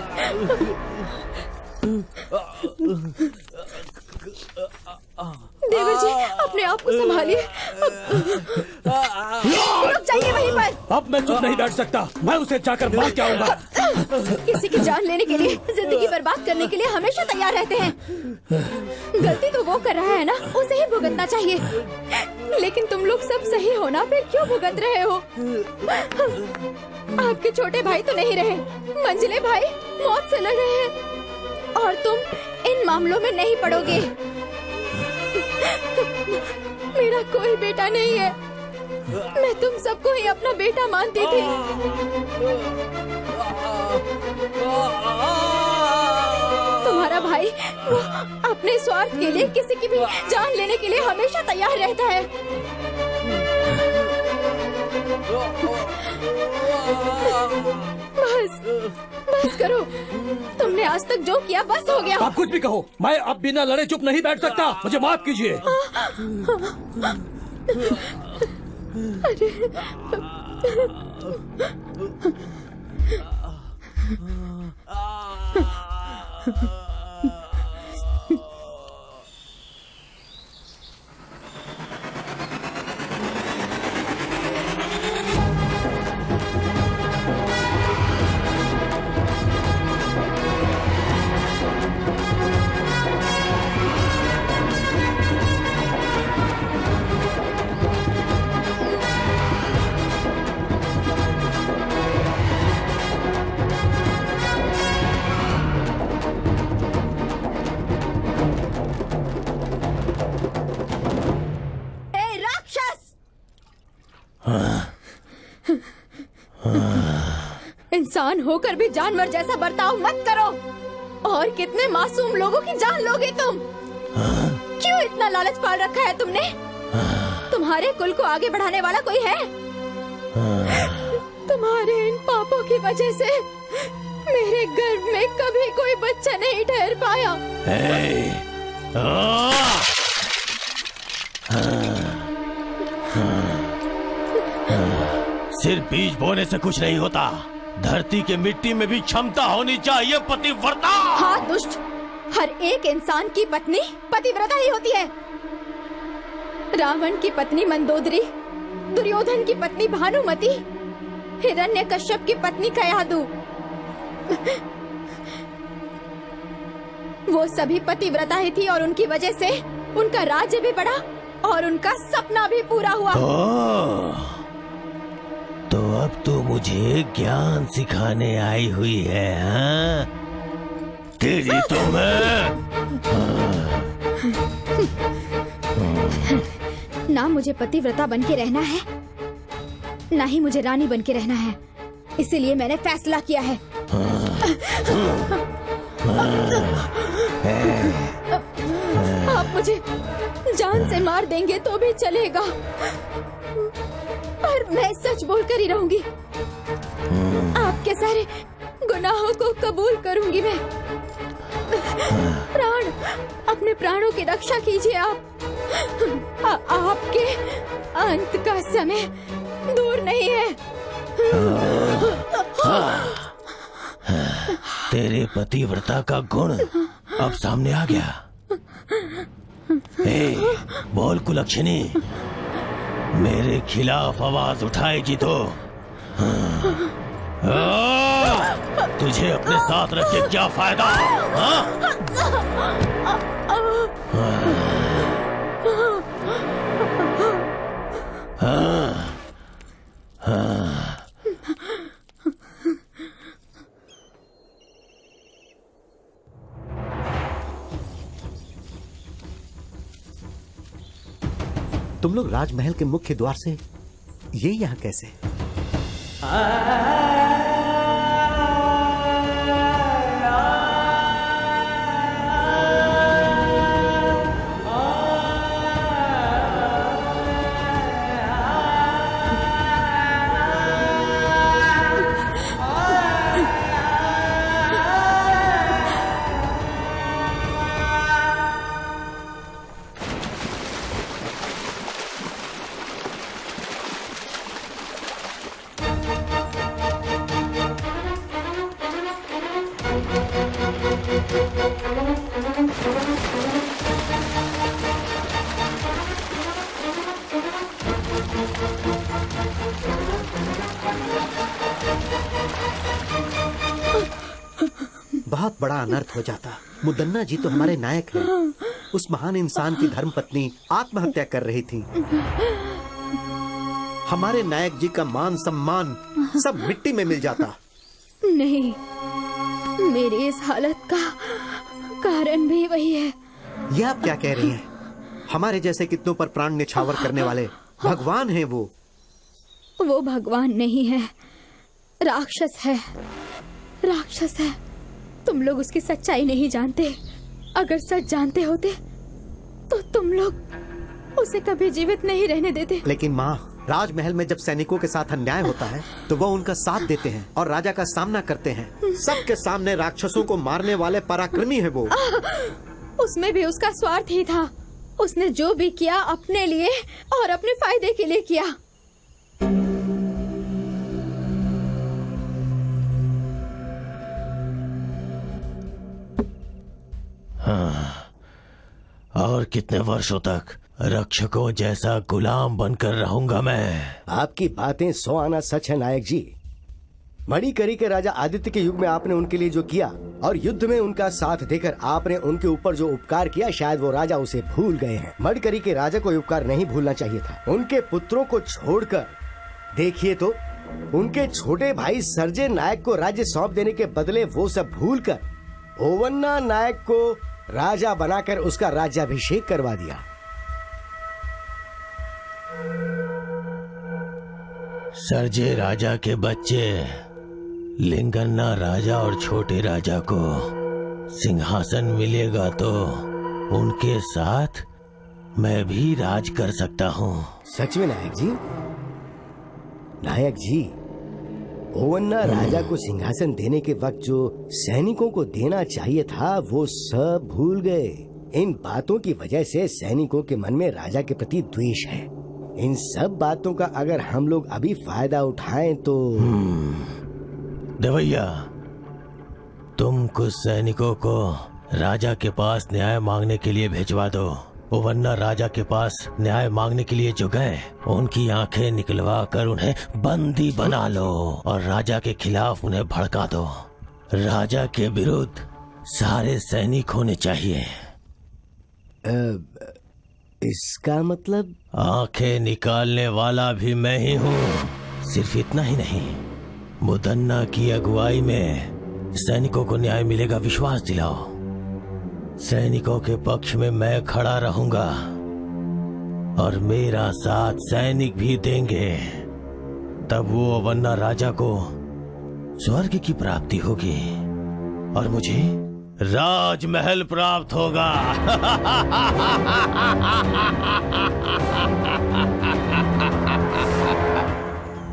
देवर जी अपने आप को संभालिए। रुक जाइए वहीं पर। अब मैं चुप नहीं बैठ सकता, मैं उसे जाकर मार के आऊंगा। किसी की जान लेने के लिए, जिंदगी बर्बाद करने के लिए हमेशा तैयार रहते हैं। गलती तो वो कर रहा है ना, उसे ही भुगतना चाहिए। लेकिन तुम लोग सब सही हो ना, फिर क्यों भुगत रहे हो? आपके छोटे भाई तो नहीं रहे, मंझले भाई मौत से लड़ रहे हैं, और तुम इन मामलों में नहीं पड़ोगे। मेरा कोई बेटा नहीं है, मैं तुम सबको ही अपना बेटा मानती थी। तुम्हारा भाई वो अपने स्वार्थ के लिए किसी की भी जान लेने के लिए हमेशा तैयार रहता है। बस करो, तुमने आज तक जो किया बस हो गया। आप कुछ भी कहो, मैं अब बिना लड़े चुप नहीं बैठ सकता, मुझे माफ कीजिए। इंसान होकर भी जानवर जैसा बर्ताव मत करो। और कितने मासूम लोगों की जान लोगे तुम? क्यों इतना लालच पाल रखा है तुमने? तुम्हारे कुल को आगे बढ़ाने वाला कोई है? तुम्हारे इन पापों की वजह से मेरे गर्भ में कभी कोई बच्चा नहीं ठहर पाया। सिर्फ बीज बोने से कुछ नहीं होता, धरती के मिट्टी में भी क्षमता होनी चाहिए पतिव्रता। हाँ दुष्ट, हर एक इंसान की पत्नी पतिव्रता ही होती है। रावण की पत्नी मंदोदरी, दुर्योधन की पत्नी भानुमति, हिरण्यकश्यप की पत्नी कयादु, वो सभी पतिव्रता ही थी और उनकी वजह से उनका राज्य भी बढ़ा और उनका सपना भी पूरा हुआ। तो अब तू मुझे ज्ञान सिखाने आई हुई है, हाँ? तेरी तो मैं ना मुझे पतिव्रता बन के रहना है, ना ही मुझे रानी बन के रहना है। इसीलिए मैंने फैसला किया है। आप मुझे जान से मार देंगे तो भी चलेगा, पर मैं सच बोलकर ही रहूंगी। आपके सारे गुनाहों को कबूल करूंगी मैं। प्राण, अपने प्राणों की रक्षा कीजिए आप। आपके अंत का समय दूर नहीं है। तेरे पतिव्रता का गुण अब सामने आ गया। बोल कुलक्षणी, मेरे खिलाफ आवाज उठाएगी तो तुझे अपने साथ रख के क्या फायदा? तुम लोग राजमहल के मुख्य द्वार से ये यहाँ कैसे? बहुत बड़ा अनर्थ हो जाता। मुदन्ना जी तो हमारे नायक हैं। उस महान इंसान की धर्मपत्नी आत्महत्या कर रही थी। हमारे नायक जी का मान सम्मान सब मिट्टी में मिल जाता। नहीं, मेरी इस हालत का कारण भी वही है। ये आप क्या कह रही हैं? हमारे जैसे कितनों पर प्राण न्यौछावर करने वाले भगवान हैं वो। वो भगवान नहीं है, राक्षस है। राक्षस है। तुम लोग उसकी सच्चाई नहीं जानते। अगर सच जानते होते तो तुम लोग उसे कभी जीवित नहीं रहने देते। लेकिन माँ, राजमहल में जब सैनिकों के साथ अन्याय होता है तो वो उनका साथ देते हैं और राजा का सामना करते हैं। सबके सामने राक्षसों को मारने वाले पराक्रमी है वो। उसमें भी उसका स्वार्थ ही था। उसने जो भी किया अपने लिए और अपने फायदे के लिए किया। हाँ, और कितने वर्षों तक रक्षकों जैसा गुलाम बनकर रहूंगा मैं? आपकी बातें 100 आना सच है नायक जी। मणिकरी के राजा आदित्य के युग में आपने उनके लिए जो किया और युद्ध में उनका साथ देकर आपने उनके ऊपर जो उपकार किया, शायद वो राजा उसे भूल गए हैं। मणिकरी के राजा को उपकार नहीं भूलना चाहिए था। उनके पुत्रों को छोड़कर देखिए तो उनके छोटे भाई सर्जे नायक को राज्य सौंप देने के बदले वो सब भूलकर ओवन्ना नायक को राजा बनाकर उसका राज्याभिषेक करवा दिया। सर्जे राजा के बच्चे लिंगन्ना राजा और छोटे राजा को सिंहासन मिलेगा तो उनके साथ मैं भी राज कर सकता हूँ। सच में नायक जी? नायक जी, ओवन्ना राजा को सिंहासन देने के वक्त जो सैनिकों को देना चाहिए था वो सब भूल गए। इन बातों की वजह से सैनिकों के मन में राजा के प्रति द्वेष है। इन सब बातों का अगर हम लोग अभी फायदा उठाएं तो देवैया, तुम कुछ सैनिकों को राजा के पास न्याय मांगने के लिए भिजवा दो। ओवन्ना राजा के पास न्याय मांगने के लिए जो गए उनकी आंखें निकलवा कर उन्हें बंदी बना लो और राजा के खिलाफ उन्हें भड़का दो। राजा के विरुद्ध सारे सैनिक होने चाहिए। इसका मतलब? आंखें निकालने वाला भी मैं ही हूँ। सिर्फ इतना ही नहीं, मुदन्ना की अगुवाई में सैनिकों को न्याय मिलेगा, विश्वास दिलाओ। सैनिकों के पक्ष में मैं खड़ा रहूंगा और मेरा साथ सैनिक भी देंगे। तब वो ओवन्ना राजा को स्वर्ग की प्राप्ति होगी और मुझे राजमहल प्राप्त होगा।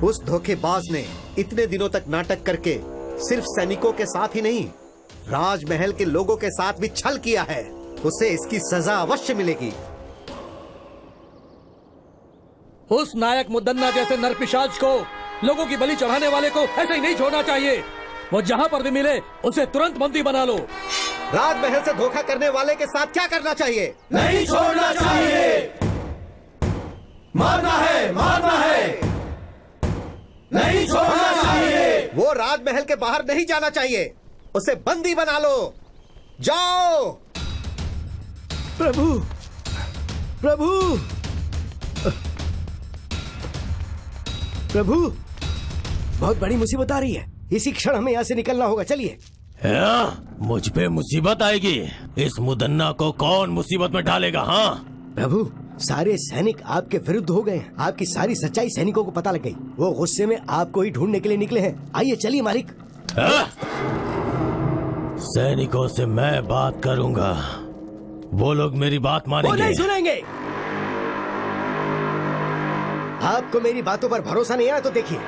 उस धोखेबाज ने इतने दिनों तक नाटक करके सिर्फ सैनिकों के साथ ही नहीं, राजमहल के लोगों के साथ भी छल किया है। उसे इसकी सजा अवश्य मिलेगी। उस नायक मुदन्ना जैसे नरपिशाच को, लोगों की बलि चढ़ाने वाले को ऐसे ही नहीं छोड़ना चाहिए। वो जहाँ पर भी मिले उसे तुरंत बंदी बना लो। राजमहल से धोखा करने वाले के साथ क्या करना चाहिए? नहीं छोड़ना चाहिए। मारना है, मारना है, नहीं छोड़ना चाहिए। वो राजमहल के बाहर नहीं जाना चाहिए। उसे बंदी बना लो। जाओ। प्रभु, प्रभु, प्रभु, बहुत बड़ी मुसीबत आ रही है। इसी क्षण हमें यहाँ से निकलना होगा। चलिए। मुझ पे मुसीबत आएगी? इस मुदन्ना को कौन मुसीबत में डालेगा? हाँ प्रभु, सारे सैनिक आपके विरुद्ध हो गए हैं। आपकी सारी सच्चाई सैनिकों को पता लग गई। वो गुस्से में आपको ही ढूंढने के लिए निकले हैं। आइए चलिए मालिक। सैनिकों से मैं बात करूंगा, वो लोग मेरी बात मानेंगे। वो नहीं सुनेंगे। आपको मेरी बातों पर भरोसा नहीं आया तो देखिए।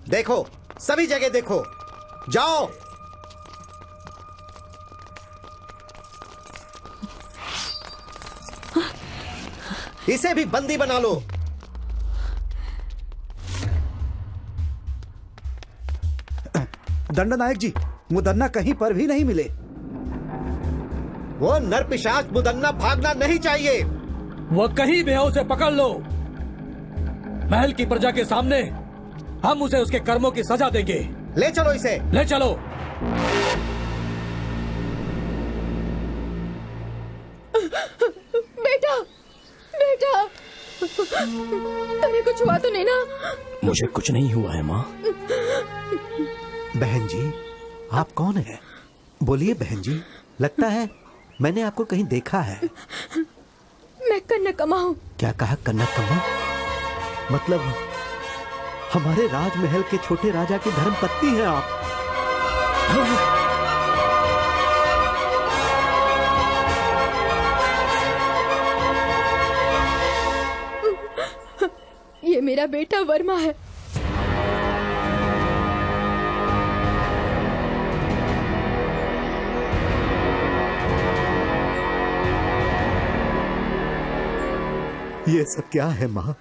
देखो, सभी जगह देखो। जाओ। इसे भी बंदी बना लो। दंडनायक जी, मुदन्ना कहीं पर भी नहीं मिले। वो नरपिशाच मुदन्ना भागना नहीं चाहिए। वो कहीं भी है, उसे पकड़ लो। महल की प्रजा के सामने हम उसे उसके कर्मों की सजा देंगे। ले चलो इसे। ले चलो। बेटा, बेटा, तुम्हें कुछ हुआ तो नहीं ना? मुझे कुछ नहीं हुआ है माँ। बहन जी, आप कौन है? बोलिए बहन जी। लगता है मैंने आपको कहीं देखा है। मैं कन्नकम्मा हूँ। क्या कहा? कन्नकम्मा? मतलब हमारे राजमहल के छोटे राजा की धर्मपत्नी हैं आप। ये मेरा बेटा वर्मा है। ये सब क्या है माँ?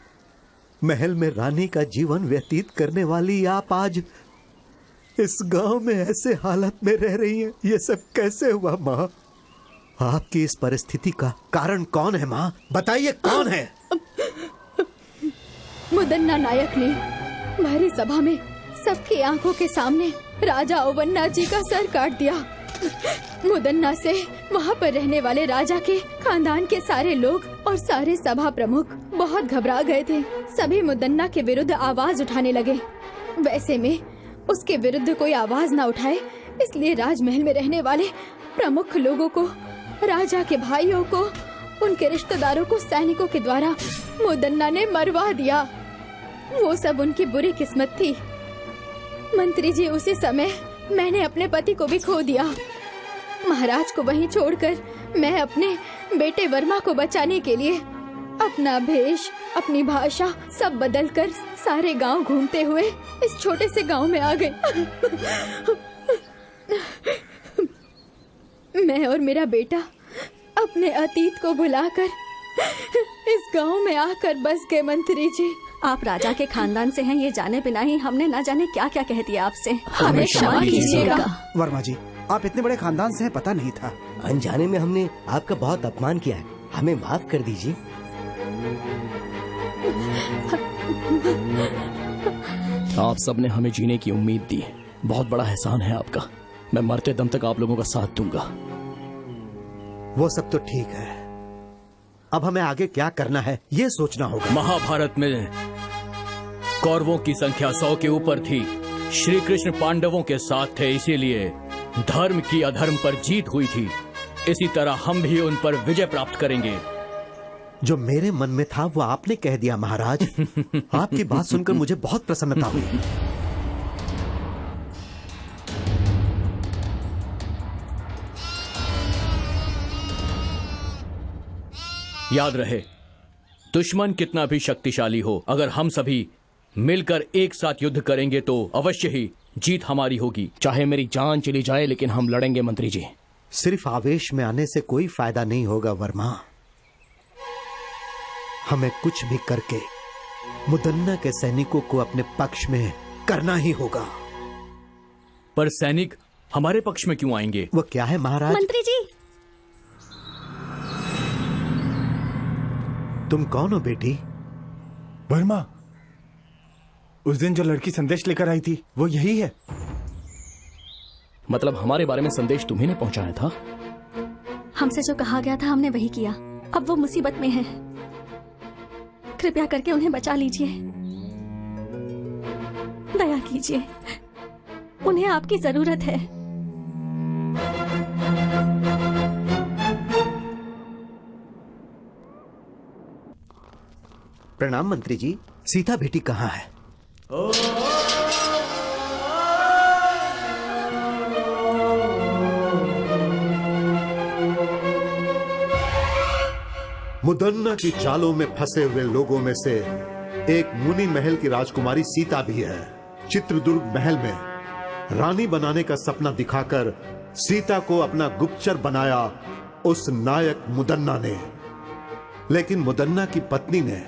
महल में रानी का जीवन व्यतीत करने वाली आप आज इस गांव में ऐसे हालत में रह रही हैं। ये सब कैसे हुआ माँ? आपकी इस परिस्थिति का कारण कौन है माँ? बताइए कौन है? मुदन्ना नायक ने भारी सभा में सबकी आंखों के सामने राजा ओवन्ना जी का सर काट दिया। मुदन्ना से वहाँ पर रहने वाले राजा के खानदान के सारे लोग और सारे सभा प्रमुख बहुत घबरा गए थे। सभी मुदन्ना के विरुद्ध आवाज उठाने लगे। वैसे में उसके विरुद्ध कोई आवाज ना उठाए, इसलिए राजमहल में रहने वाले प्रमुख लोगों को, राजा के भाइयों को, उनके रिश्तेदारों को सैनिकों के द्वारा मुदन्ना ने मरवा दिया। वो सब उनकी बुरी किस्मत थी। मंत्री जी, उसी समय मैंने अपने पति को भी खो दिया। महाराज को वहीं छोड़कर मैं अपने बेटे वर्मा को बचाने के लिए अपना भेष, अपनी भाषा सब बदलकर सारे गांव घूमते हुए इस छोटे से गांव में आ गए। मैं और मेरा बेटा अपने अतीत को भुलाकर इस गांव में आकर बस गए। मंत्री जी, आप राजा के खानदान से हैं ये जाने बिना ही हमने न जाने क्या क्या कह दिया आपसे। हमें क्षमा कीजिएगा। वर्मा जी, आप इतने बड़े खानदान से हैं पता नहीं था। अनजाने में हमने आपका बहुत अपमान किया है, हमें माफ कर दीजिए। आप सबने हमें जीने की उम्मीद दी, बहुत बड़ा एहसान है आपका। मैं मरते दम तक आप लोगों का साथ दूंगा। वो सब तो ठीक है, अब हमें आगे क्या करना है ये सोचना होगा। महाभारत में कौरवों की संख्या 100 के ऊपर थी। श्री कृष्ण पांडवों के साथ थे, इसीलिए धर्म की अधर्म पर जीत हुई थी। इसी तरह हम भी उन पर विजय प्राप्त करेंगे। जो मेरे मन में था वो आपने कह दिया महाराज। आपकी बात सुनकर मुझे बहुत प्रसन्नता हुई। याद रहे, दुश्मन कितना भी शक्तिशाली हो, अगर हम सभी मिलकर एक साथ युद्ध करेंगे तो अवश्य ही जीत हमारी होगी। चाहे मेरी जान चली जाए लेकिन हम लड़ेंगे मंत्री जी। सिर्फ आवेश में आने से कोई फायदा नहीं होगा वर्मा। हमें कुछ भी करके मुदन्ना के सैनिकों को अपने पक्ष में करना ही होगा। पर सैनिक हमारे पक्ष में क्यों आएंगे? वो क्या है महाराज? मंत्री जी, तुम कौन हो बेटी? वर्मा, उस दिन जो लड़की संदेश लेकर आई थी वो यही है। मतलब हमारे बारे में संदेश तुम्ही ने पहुंचाया था? हमसे जो कहा गया था हमने वही किया। अब वो मुसीबत में है, कृपया करके उन्हें बचा लीजिए। दया कीजिए, उन्हें आपकी जरूरत है। प्रणाम मंत्री जी, सीता बेटी कहाँ है? मुदन्ना की चालों में फंसे हुए लोगों में से एक मुनि महल की राजकुमारी सीता भी है। चित्रदुर्ग महल में रानी बनाने का सपना दिखाकर सीता को अपना गुप्तचर बनाया उस नायक मुदन्ना ने। लेकिन मुदन्ना की पत्नी ने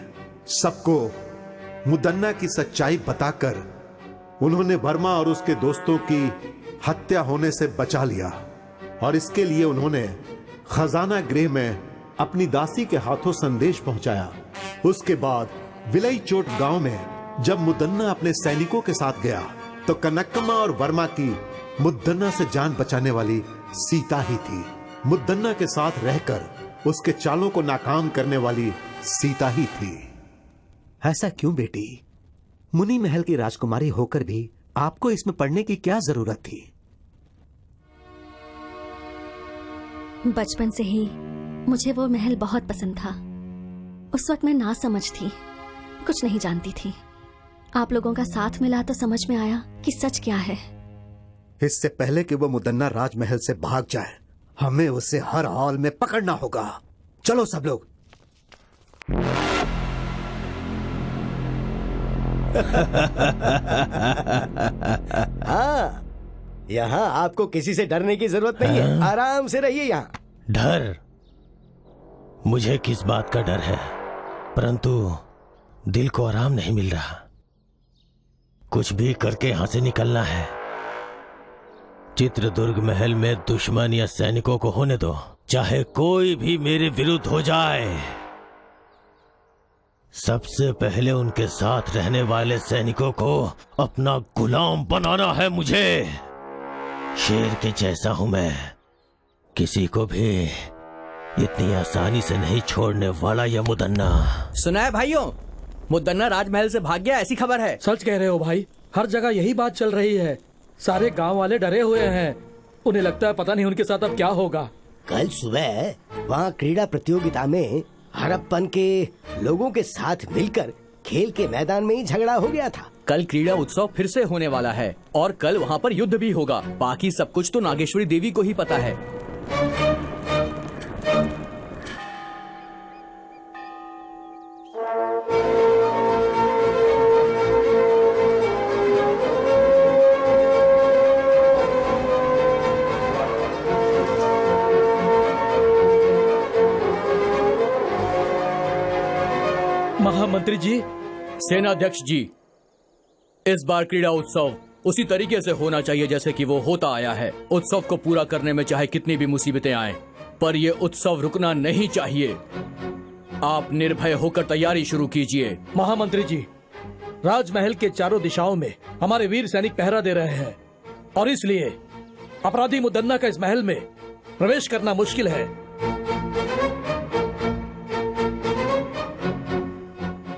सबको मुदन्ना की सच्चाई बताकर उन्होंने वर्मा और उसके दोस्तों की हत्या होने से बचा लिया। और इसके लिए उन्होंने खजाना गृह में अपनी दासी के हाथों संदेश पहुंचाया। उसके बाद विलई चोट गांव में जब मुदन्ना अपने सैनिकों के साथ गया तो कनकम्मा और वर्मा की मुदन्ना से जान बचाने वाली सीता ही थी। मुदन्ना के साथ रहकर उसके चालों को नाकाम करने वाली सीता ही थी। ऐसा क्यों बेटी? मुनि महल की राजकुमारी होकर भी आपको इसमें पढ़ने की क्या जरूरत थी? बचपन से ही मुझे वो महल बहुत पसंद था। उस वक्त मैं ना समझ थी, कुछ नहीं जानती थी। आप लोगों का साथ मिला तो समझ में आया कि सच क्या है। इससे पहले कि वो मुदन्ना राजमहल से भाग जाए, हमें उसे हर हाल में पकड़ना होगा। चलो सब लोग। हाँ, यहाँ आपको किसी से डरने की जरूरत नहीं है। आराम से रहिए यहाँ। डर? मुझे किस बात का डर है, परंतु दिल को आराम नहीं मिल रहा। कुछ भी करके यहां से निकलना है। चित्रदुर्ग महल में दुश्मन या सैनिकों को होने दो, चाहे कोई भी मेरे विरुद्ध हो जाए। सबसे पहले उनके साथ रहने वाले सैनिकों को अपना गुलाम बनाना है मुझे। शेर के जैसा हूं मैं, किसी को भी इतनी आसानी से नहीं छोड़ने वाला यह मुदन्ना। सुना है भाइयों, मुदन्ना राजमहल से भाग गया, ऐसी खबर है। सच कह रहे हो भाई, हर जगह यही बात चल रही है। सारे गांव वाले डरे हुए हैं, उन्हें लगता है पता नहीं उनके साथ अब क्या होगा। कल सुबह वहाँ क्रीड़ा प्रतियोगिता में हड़प्पन के लोगों के साथ मिलकर खेल के मैदान में ही झगड़ा हो गया था। कल क्रीड़ा उत्सव फिर से होने वाला है और कल वहाँ पर युद्ध भी होगा। बाकी सब कुछ तो नागेश्वरी देवी को ही पता है। महामंत्री जी, सेनाध्यक्ष जी, इस बार क्रीड़ा उत्सव उसी तरीके से होना चाहिए जैसे कि वो होता आया है। उत्सव को पूरा करने में चाहे कितनी भी मुसीबतें आएं, पर ये उत्सव रुकना नहीं चाहिए। आप निर्भय होकर तैयारी शुरू कीजिए। महामंत्री जी, राजमहल के चारों दिशाओं में हमारे वीर सैनिक पहरा दे रहे हैं और इसलिए अपराधी मुदन्ना का इस महल में प्रवेश करना मुश्किल है।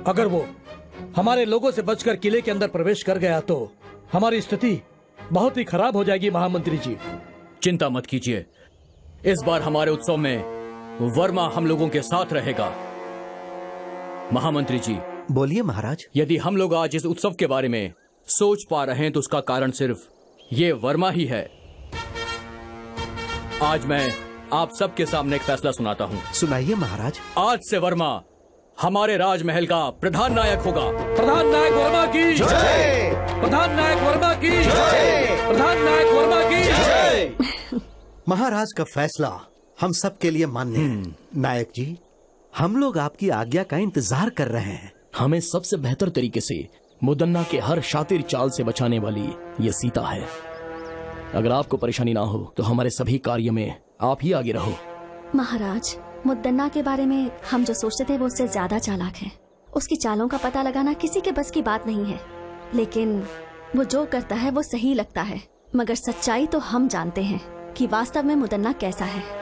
अगर वो हमारे लोगों से बचकर किले के अंदर प्रवेश कर गया तो हमारी स्थिति बहुत ही खराब हो जाएगी। महामंत्री जी, चिंता मत कीजिए, इस बार हमारे उत्सव में वर्मा हम लोगों के साथ रहेगा। महामंत्री जी, बोलिए महाराज। यदि हम लोग आज इस उत्सव के बारे में सोच पा रहे हैं तो उसका कारण सिर्फ ये वर्मा ही है। आज मैं आप सबके सामने एक फैसला सुनाता हूँ। सुनाइए महाराज। आज से वर्मा हमारे राजमहल का प्रधान नायक होगा। प्रधान नायक वर्मा की जय। प्रधान नायक वर्मा की जय। प्रधान नायक वर्मा की जय। महाराज का फैसला हम सब के लिए मान्य है। नायक जी, हम लोग आपकी आज्ञा का इंतजार कर रहे हैं। हमें सबसे बेहतर तरीके से मुदन्ना के हर शातिर चाल से बचाने वाली ये सीता है। अगर आपको परेशानी ना हो तो हमारे सभी कार्य में आप ही आगे रहो। महाराज, मुद्दन्ना के बारे में हम जो सोचते थे वो उससे ज्यादा चालाक है। उसकी चालों का पता लगाना किसी के बस की बात नहीं है, लेकिन वो जो करता है वो सही लगता है। मगर सच्चाई तो हम जानते हैं कि वास्तव में मुदन्ना कैसा है।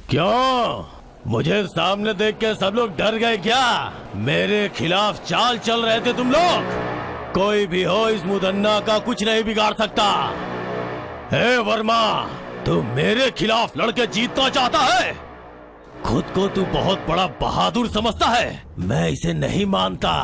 क्यों? मुझे सामने देख के सब लोग डर गए क्या? मेरे खिलाफ चाल चल रहे थे तुम लोग? कोई भी हो, इस मुदन्ना का कुछ नहीं बिगाड़ सकता। हे वर्मा, तू मेरे खिलाफ लड़के जीतना चाहता है? खुद को तू बहुत बड़ा बहादुर समझता है, मैं इसे नहीं मानता।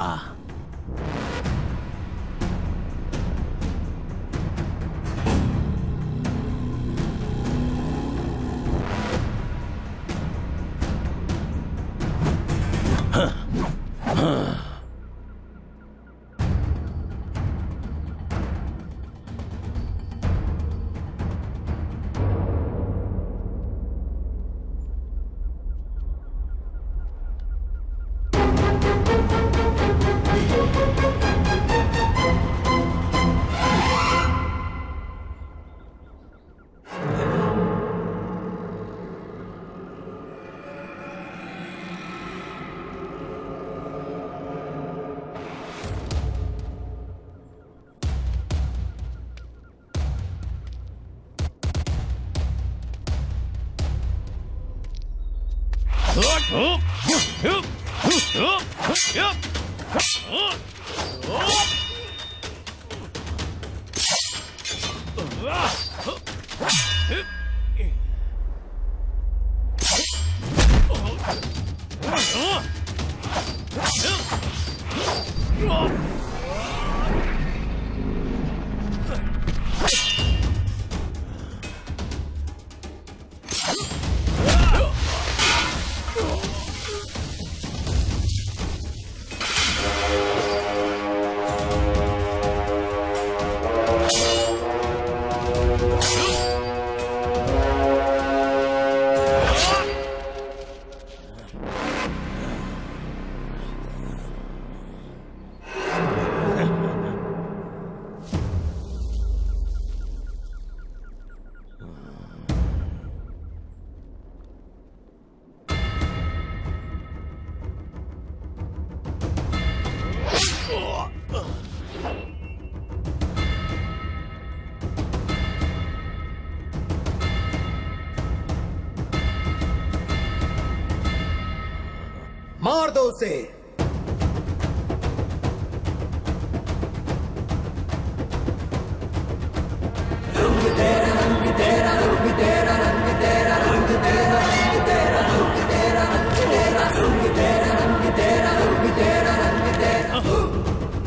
मार दो उसे।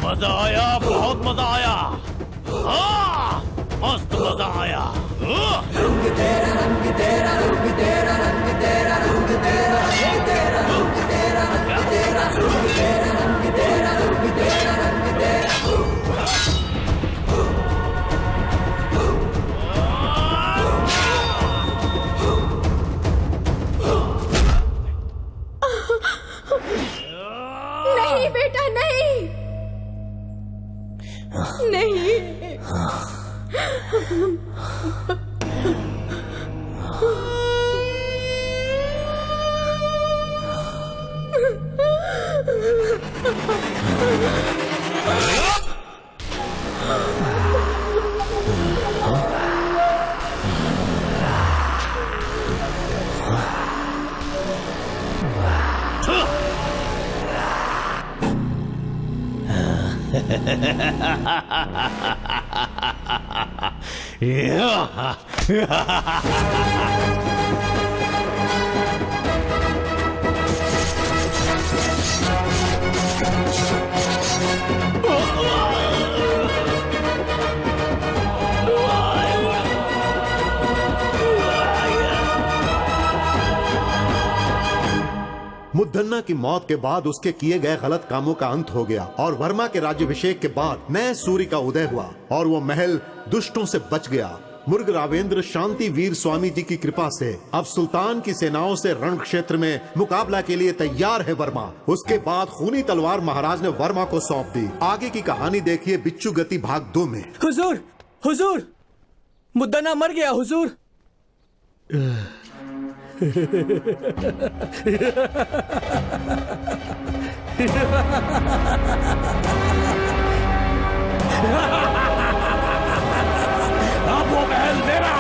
मजा आया, बहुत मजा आया। हाँ, मस्त मजा आया। नहीं बेटा, नहीं नहीं। मुद्दन्ना की मौत के बाद उसके किए गए गलत कामों का अंत हो गया और वर्मा के राज्याभिषेक के बाद नए सूर्य का उदय हुआ और वो महल दुष्टों से बच गया। मुर्ग रावेंद्र शांति वीर स्वामी जी की कृपा से अब सुल्तान की सेनाओं से रण क्षेत्र में मुकाबला के लिए तैयार है वर्मा। उसके बाद खूनी तलवार महाराज ने वर्मा को सौंप दी। आगे की कहानी देखिए बिच्छू गति भाग 2 में। हुजूर, हुजूर, मुद्दन्ना मर गया हुजूर। अब वो महल मेरा